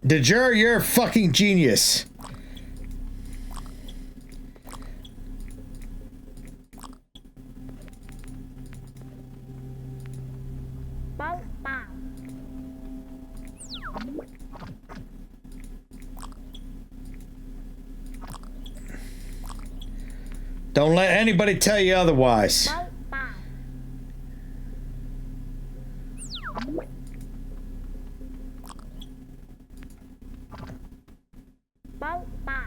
DeJur, you're a fucking genius. Don't let anybody tell you otherwise. Bow, bow. Bow, bow.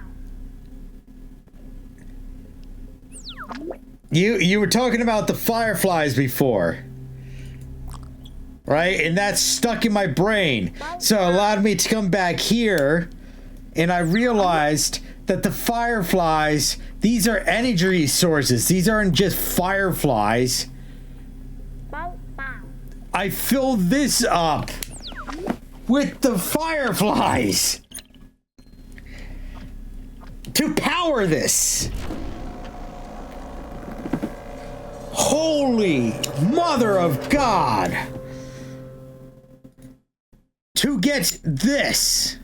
You were talking about the fireflies before. Right? And that's stuck in my brain. So it allowed me to come back here, and I realized that the fireflies, these are energy sources. These aren't just fireflies. Bow, bow. I filled this up with the fireflies to power this. Holy mother of God. To get this.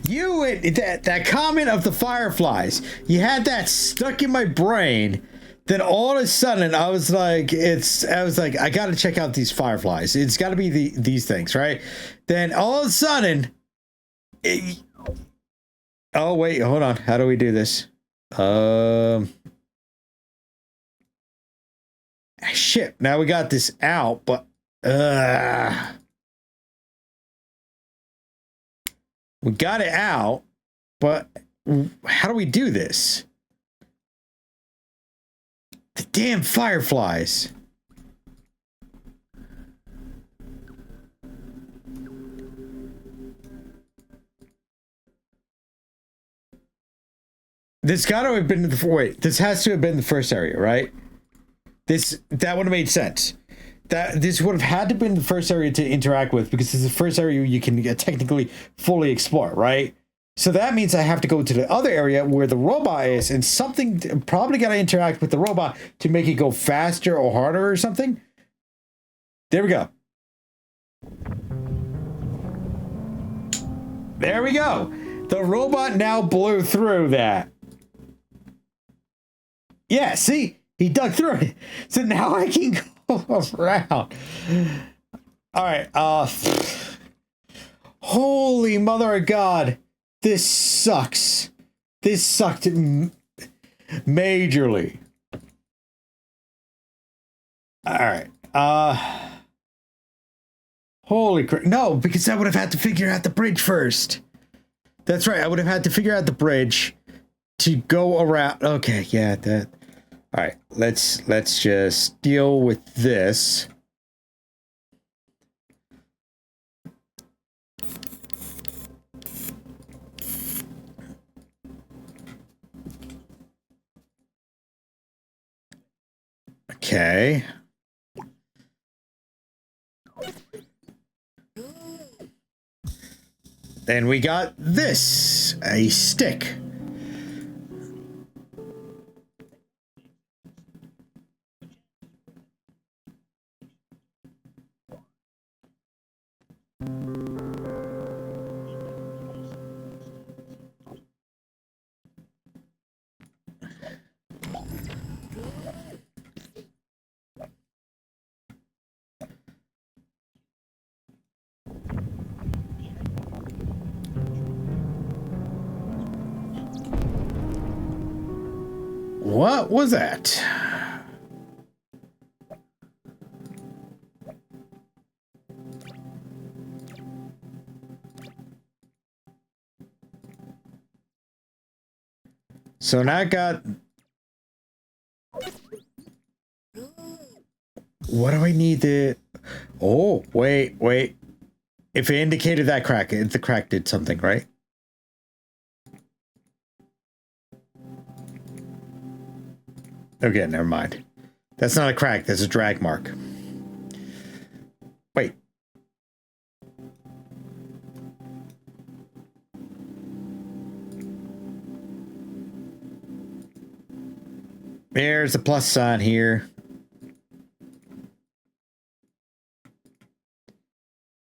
That comment of the fireflies, you had that stuck in my brain. Then all of a sudden I was like, I gotta check out these fireflies. It's gotta be these things, right? Then all of a sudden oh wait, hold on. How do we do this? Shit, now we got this out, but we got it out, but how do we do this? The damn fireflies. This got to have been the wait. This has to have been the first area, right? That would have made sense. This would have had to been the first area to interact with, because it's the first area you can technically fully explore, right? So that means I have to go to the other area where the robot is, and something probably got to interact with the robot to make it go faster or harder or something. There we go. There we go. The robot now blew through that. Yeah, see? He dug through it. So now I can go around. Alright, holy mother of God. This sucks. This sucked majorly. Alright, holy crap. No, because I would have had to figure out the bridge first. That's right, I would have had to figure out the bridge to go around. Okay, yeah, that. All right, let's just deal with this. Okay. Then we got this, a stick. What was that? So now I got... What do I need to... Oh, wait. If it indicated that crack, the crack did something, right? Okay, never mind. That's not a crack, that's a drag mark. Wait. There's a plus sign here.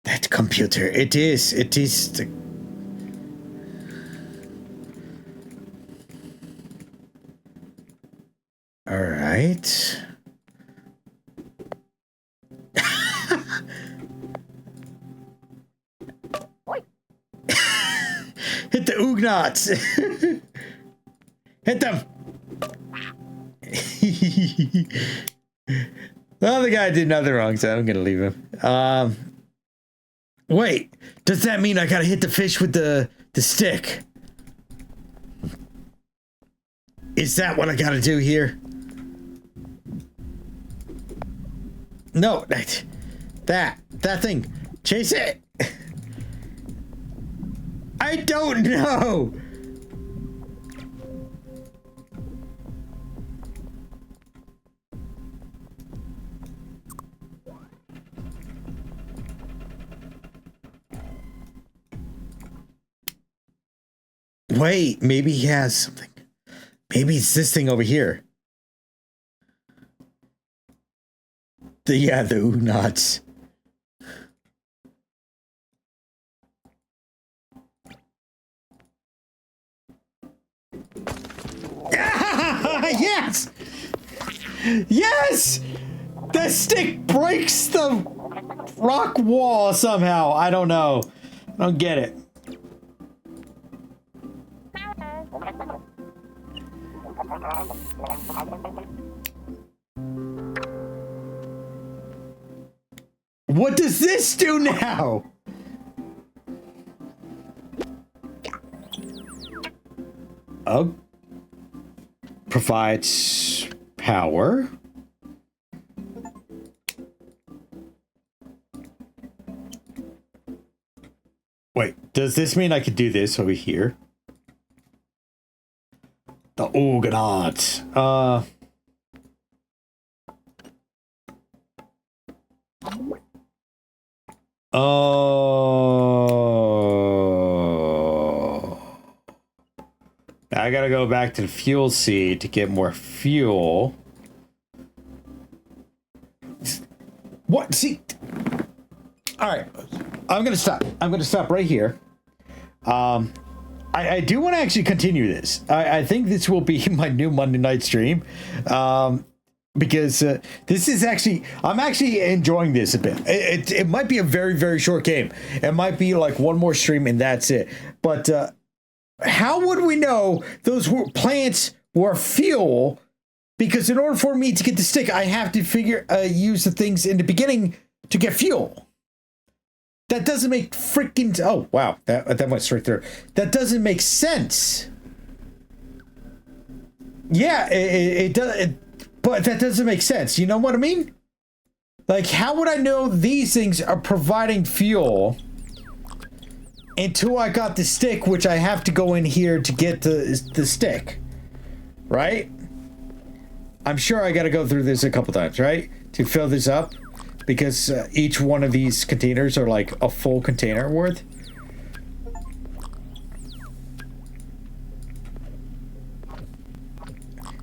That computer, it is the... All right. Ugnots. Hit them. The other guy did nothing wrong, so I'm gonna leave him. Wait, does that mean I gotta hit the fish with the stick? Is that what I gotta do here? No, that thing. Chase it. I don't know. Wait, maybe he has something. Maybe it's this thing over here. The Ugnots. Yes! Yes! The stick breaks the rock wall somehow. I don't know. I don't get it. What does this do now? Oh. Provides power. Wait, does this mean I could do this over here? The Orgonaut. Oh. I gotta go back to the fuel seed to get more fuel. What? See? Alright. I'm gonna stop. I'm gonna stop right here. I do want to actually continue this. I think this will be my new Monday night stream. Because this is actually, I'm actually enjoying this a bit. It might be a very, very short game. It might be like one more stream and that's it. But how would we know those plants were fuel? Because in order for me to get the stick, I have to use the things in the beginning to get fuel. That doesn't make freaking... Oh, wow. That went straight through. That doesn't make sense. Yeah, it does... But that doesn't make sense. You know what I mean? Like, how would I know these things are providing fuel until I got the stick, which I have to go in here to get the stick? Right? I'm sure I got to go through this a couple times, right? To fill this up. Because each one of these containers are like a full container worth.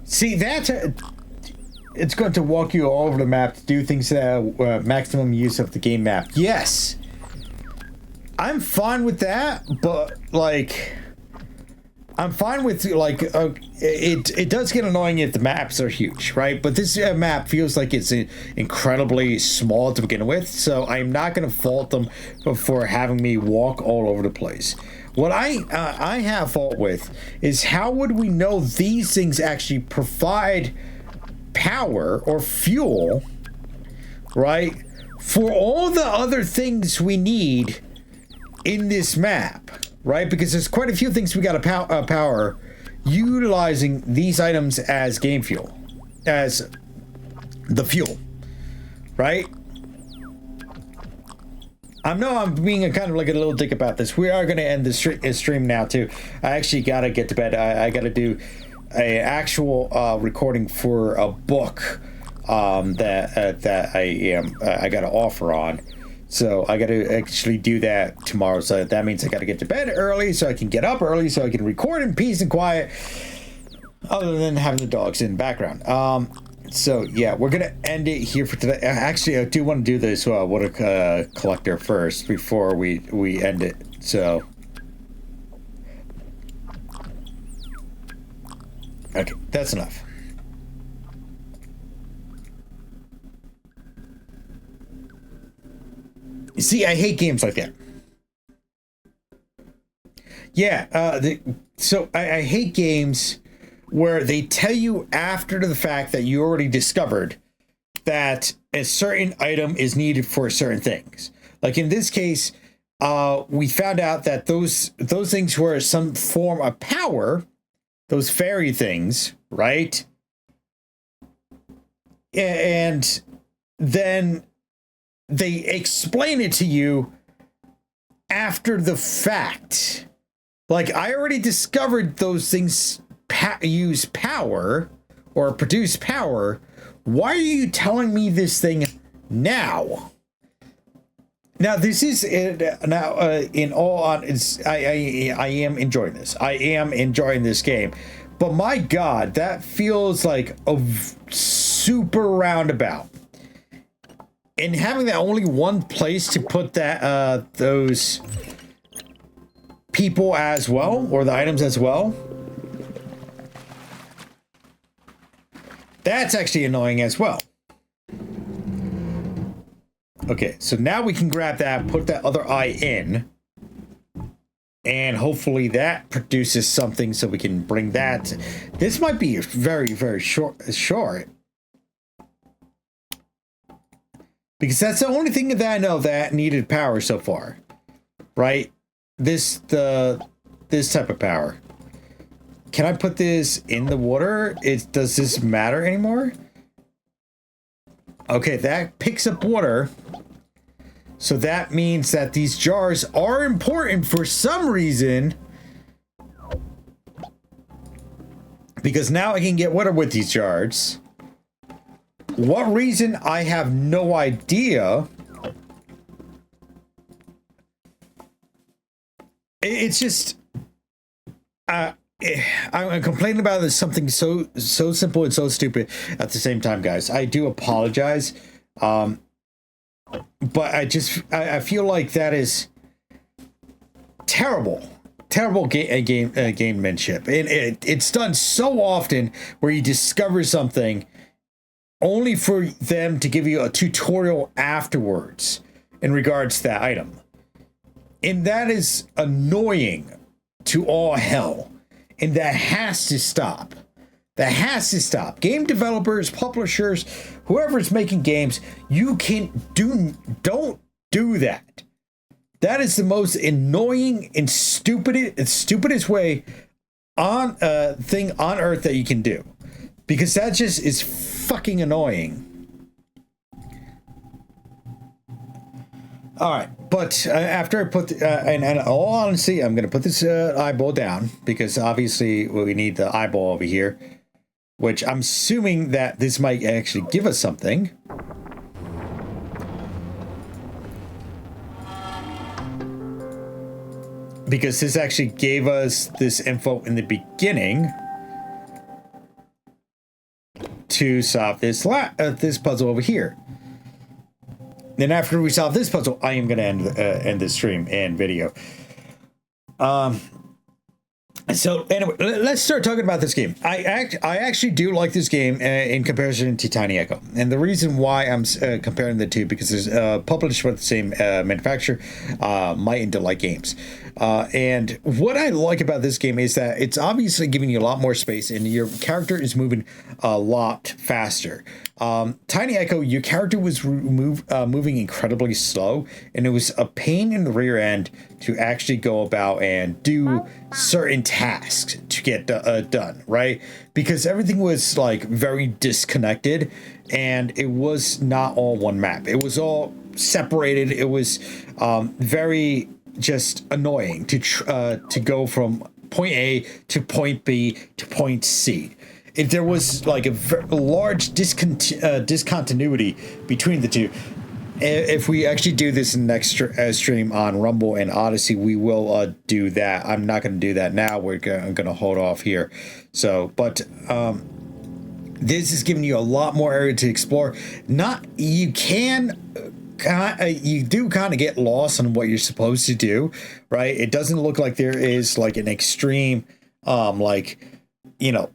See, that's... It's going to walk you all over the map to do things that maximum use of the game map. Yes, I'm fine with that, but like, I'm fine with like it does get annoying if the maps are huge, right? But this map feels like it's incredibly small to begin with, so I'm not going to fault them for having me walk all over the place. What I have fault with is how would we know these things actually provide power or fuel, right, for all the other things we need in this map, right? Because there's quite a few things we got to power utilizing these items as game fuel, as the fuel, right? I know I'm being kind of like a little dick about this. We are going to end the stream now too. I actually got to get to bed. I got to do a actual recording for a book that I got an offer on, so I got to actually do that tomorrow. So that means I got to get to bed early so I can get up early so I can record in peace and quiet, other than having the dogs in the background. So yeah, we're gonna end it here for today. Actually, I do want to do this water collector first before we end it. So. Okay, that's enough. You see, I hate games like that. Yeah. So I hate games where they tell you after the fact that you already discovered that a certain item is needed for certain things. Like in this case, we found out that those things were some form of power, those fairy things, right? And then they explain it to you after the fact. Like, I already discovered those things use power or produce power. Why are you telling me this thing now? Now, this is in all honesty, I am enjoying this. I am enjoying this game. But my God, that feels like a super roundabout. And having that only one place to put that those people as well, or the items as well, that's actually annoying as well. Okay, so now we can grab that, put that other eye in, and hopefully that produces something so we can bring that. This might be very, very short, because that's the only thing that I know that needed power so far, right? This type of power. Can I put this in the water? Does this matter anymore? Okay, that picks up water. So that means that these jars are important for some reason. Because now I can get water with these jars. What reason? I have no idea. It's just... I'm complaining about this, something so simple and so stupid at the same time, guys. I do apologize, but I feel like that is terrible gamemanship, and it's done so often where you discover something only for them to give you a tutorial afterwards in regards to that item, and that is annoying to all hell. And that has to stop. That has to stop. Game developers, publishers, whoever's making games, you don't do that. That is the most annoying and stupidest way on thing on earth that you can do. Because that just is fucking annoying. All right, but after I put, and in all honesty, I'm going to put this eyeball down because obviously we need the eyeball over here, which I'm assuming that this might actually give us something. Because this actually gave us this info in the beginning to solve this this puzzle over here. Then after we solve this puzzle, I am going to end this stream and video. So anyway, let's start talking about this game. I actually do like this game in comparison to Tiny Echo. And the reason why I'm comparing the two, because it's published by the same manufacturer, Might and Delight Games. And what I like about this game is that it's obviously giving you a lot more space and your character is moving a lot faster. Tiny Echo, your character was moving incredibly slow, and it was a pain in the rear end to actually go about and do certain tasks to get done, right? Because everything was like very disconnected, and it was not all one map. It was all separated. It was very just annoying to go from point A to point B to point C. If there was like a large discontinuity between the two, if we actually do this in the next stream on Rumble and Odyssey, we will do that. I'm not going to do that now. I'm going to hold off here. So, but this is giving you a lot more area to explore. You do kind of get lost on what you're supposed to do, right? It doesn't look like there is like an extreme, like you know,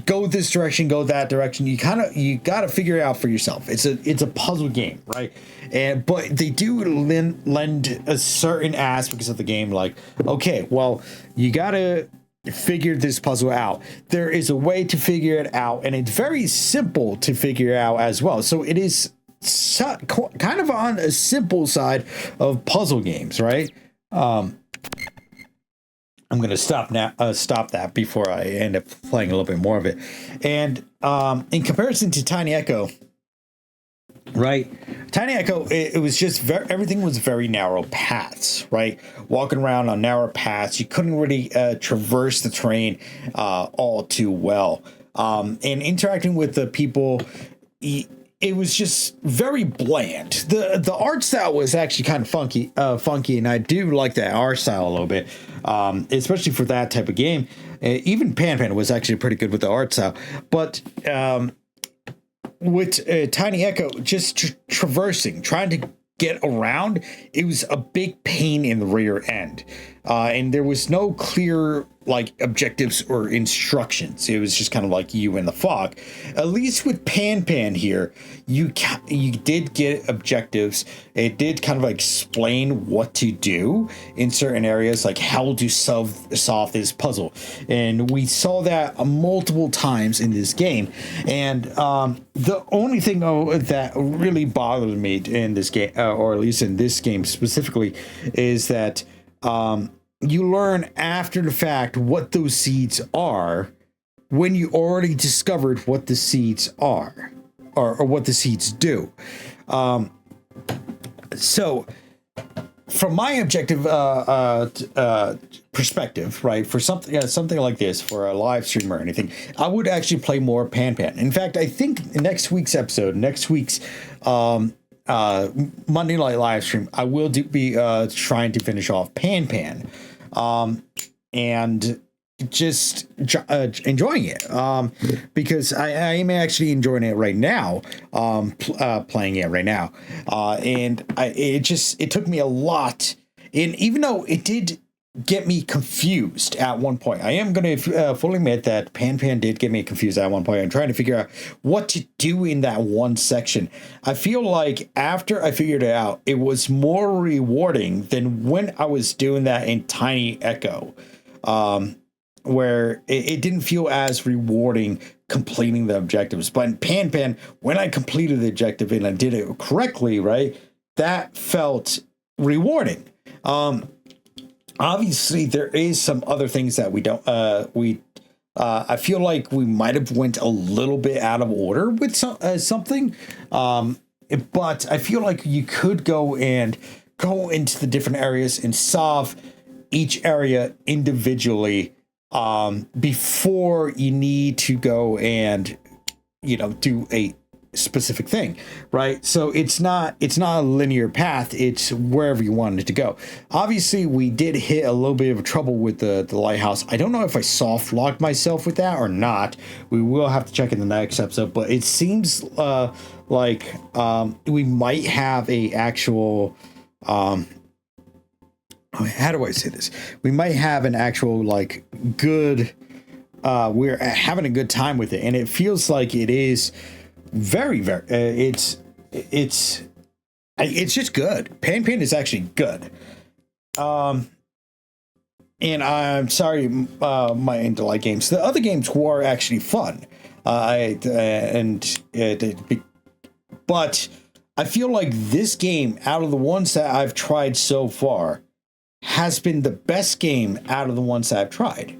go this direction, go that direction. You got to figure it out for yourself. It's a puzzle game, right? But they do lend a certain aspects of the game, like, okay, well, you got to figure this puzzle out. There is a way to figure it out, and it's very simple to figure out as well. So it is kind of on a simple side of puzzle games, right? I'm going to stop that before I end up playing a little bit more of it. And in comparison to Tiny Echo, right? Tiny Echo, it was just everything was very narrow paths, right? Walking around on narrow paths, you couldn't really traverse the terrain all too well. And interacting with the people, it was just very bland. The art style was actually kind of funky, and I do like that art style a little bit, especially for that type of game. Even Pan was actually pretty good with the art style, but with Tiny Echo, just traversing, trying to get around, it was a big pain in the rear end, and there was no clear like objectives or instructions. It was just kind of like you in the fog. At least with Pan here, you did get objectives. It did kind of like explain what to do in certain areas, like how to solve this puzzle, and we saw that multiple times in this game. And the only thing that really bothered me in this game, or at least in this game specifically, is that you learn after the fact what those seeds are when you already discovered what the seeds are, or what the seeds do. So from my objective perspective, right, for something like this, for a live stream or anything, I would actually play more Pan. In fact, I think next week's Monday night live stream, I will be trying to finish off Pan. And just enjoying it, because I am actually enjoying it right now, playing it right now, and it took me a lot, and even though it did get me confused at one point, I am going to fully admit that Pan did get me confused at one point. I'm trying to figure out what to do in that one section. I feel like after I figured it out, it was more rewarding than when I was doing that in Tiny Echo, where it didn't feel as rewarding completing the objectives. But in Pan, when I completed the objective and I did it correctly, right, that felt rewarding. Obviously, there is some other things that we don't. I feel like we might have went a little bit out of order with something, but I feel like you could go into the different areas and solve each area individually before you need to go and do a specific thing, right? So it's not a linear path, it's wherever you wanted to go. Obviously, we did hit a little bit of trouble with the lighthouse. I don't know if I soft locked myself with that or not. We will have to check in the next episode, but it seems like we might have a actual how do I say this? We might have an actual like good we're having a good time with it, and it feels like it is very it's just good. Pan is actually good. And I'm sorry, my Indie games, the other games were actually fun, but I feel like this game, out of the ones that I've tried so far, has been the best game out of the ones that I've tried,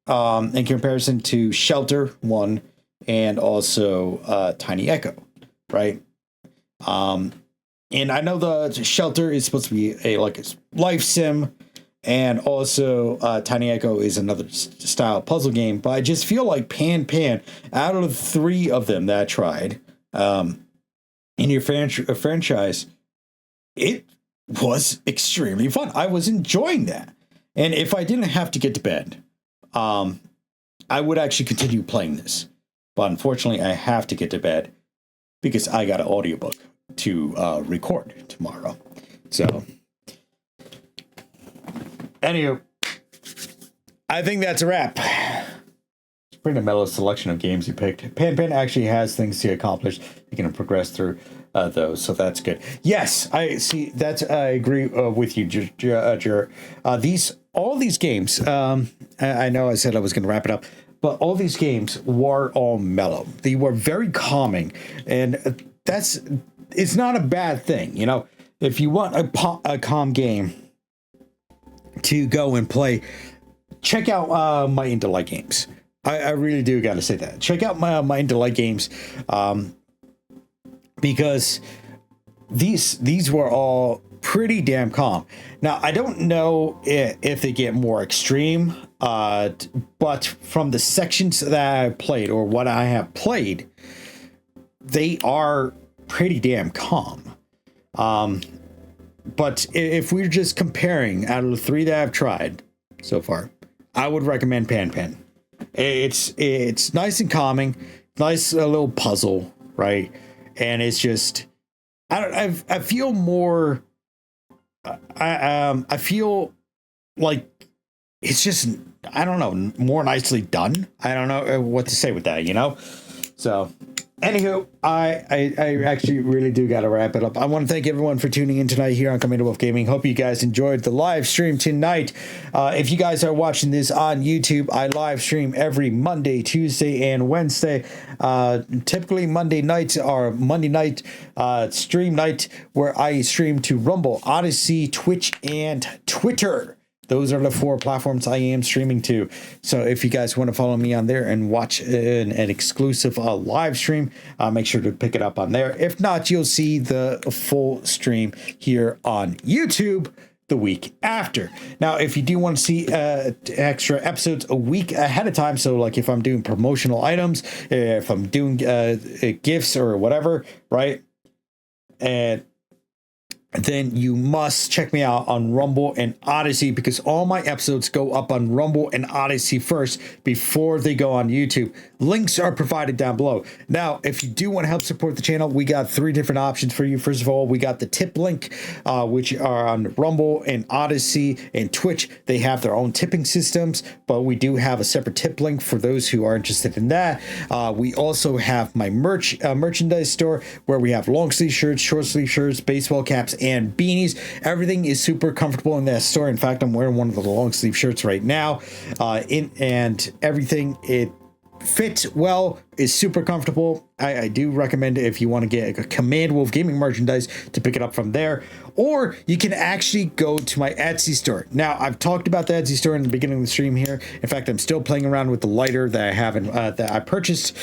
in comparison to Shelter 1 and also Tiny Echo, right? And I know the Shelter is supposed to be a life sim, and also Tiny Echo is another style puzzle game, but I just feel like Pan, out of the three of them that I tried in your franchise, it was extremely fun. I was enjoying that. And if I didn't have to get to bed, I would actually continue playing this. But unfortunately, I have to get to bed because I got an audiobook to record tomorrow. So, anywho, I think that's a wrap. pretty mellow selection of games you picked. Pan actually has things to accomplish. You can progress through those, so that's good. Yes, I see. I agree with you, Jer. All these games. I know I said I was going to wrap it up, but all these games were all mellow. They were very calming, and it's not a bad thing. You know, if you want a calm game to go and play, check out Might and Delight Games. I really do got to say that. Check out my Might and Delight Games, because these were all pretty damn calm. Now, I don't know if they get more extreme, but from the sections that I played or what I have played, they are pretty damn calm. But if we're just comparing out of the 3 that I've tried so far, I would recommend Pan. It's nice and calming, nice little puzzle, right? And it's just I feel more. I feel like it's just, I don't know, more nicely done. I don't know what to say with that, you know? So, anywho, I actually really do got to wrap it up. I want to thank everyone for tuning in tonight here on Commander Wolf Gaming. Hope you guys enjoyed the live stream tonight. If you guys are watching this on YouTube, I live stream every Monday, Tuesday, and Wednesday. Typically Monday nights are Monday night stream night, where I stream to Rumble, Odyssey, Twitch, and Twitter. Those are the 4 platforms I am streaming to. So if you guys want to follow me on there and watch an exclusive live stream, make sure to pick it up on there. If not, you'll see the full stream here on YouTube the week after. Now, if you do want to see extra episodes a week ahead of time, so like if I'm doing promotional items, if I'm doing gifts or whatever, right? And then you must check me out on Rumble and Odyssey, because all my episodes go up on Rumble and Odyssey first before they go on YouTube. Links are provided down below. Now, if you do want to help support the channel, we got 3 different options for you. First of all, we got the tip link, which are on Rumble and Odyssey and Twitch. They have their own tipping systems, but we do have a separate tip link for those who are interested in that. We also have my merchandise store, where we have long sleeve shirts, short sleeve shirts, baseball caps, and beanies. Everything is super comfortable in that store. In fact, I'm wearing one of the long sleeve shirts right now, and everything, it fits well, is super comfortable. I do recommend, if you want to get a Command Wolf Gaming merchandise, to pick it up from there, or you can actually go to my Etsy store. Now, I've talked about the Etsy store in the beginning of the stream here. In fact, I'm still playing around with the lighter that I have that I purchased.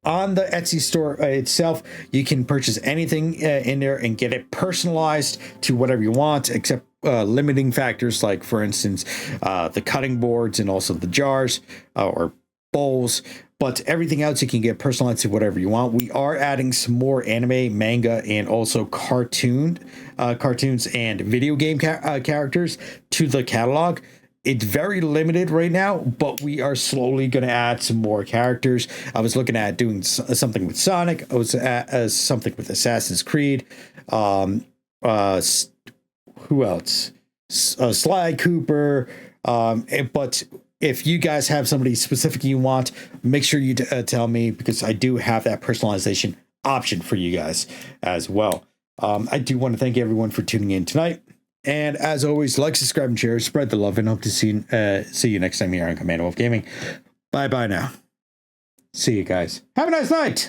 On the Etsy store itself, you can purchase anything in there and get it personalized to whatever you want, except limiting factors like, for instance, the cutting boards and also the jars or bowls. But everything else you can get personalized to whatever you want. We are adding some more anime, manga, and also cartoons and video game characters to the catalog. It's very limited right now, but we are slowly going to add some more characters. I was looking at doing something with Sonic. I was at something with Assassin's Creed. Who else? Sly Cooper. But if you guys have somebody specific you want, make sure you tell me, because I do have that personalization option for you guys as well. I do want to thank everyone for tuning in tonight. And as always, like, subscribe, and share, spread the love, and hope to see you next time here on Command Wolf Gaming. Bye-bye now. See you guys. Have a nice night.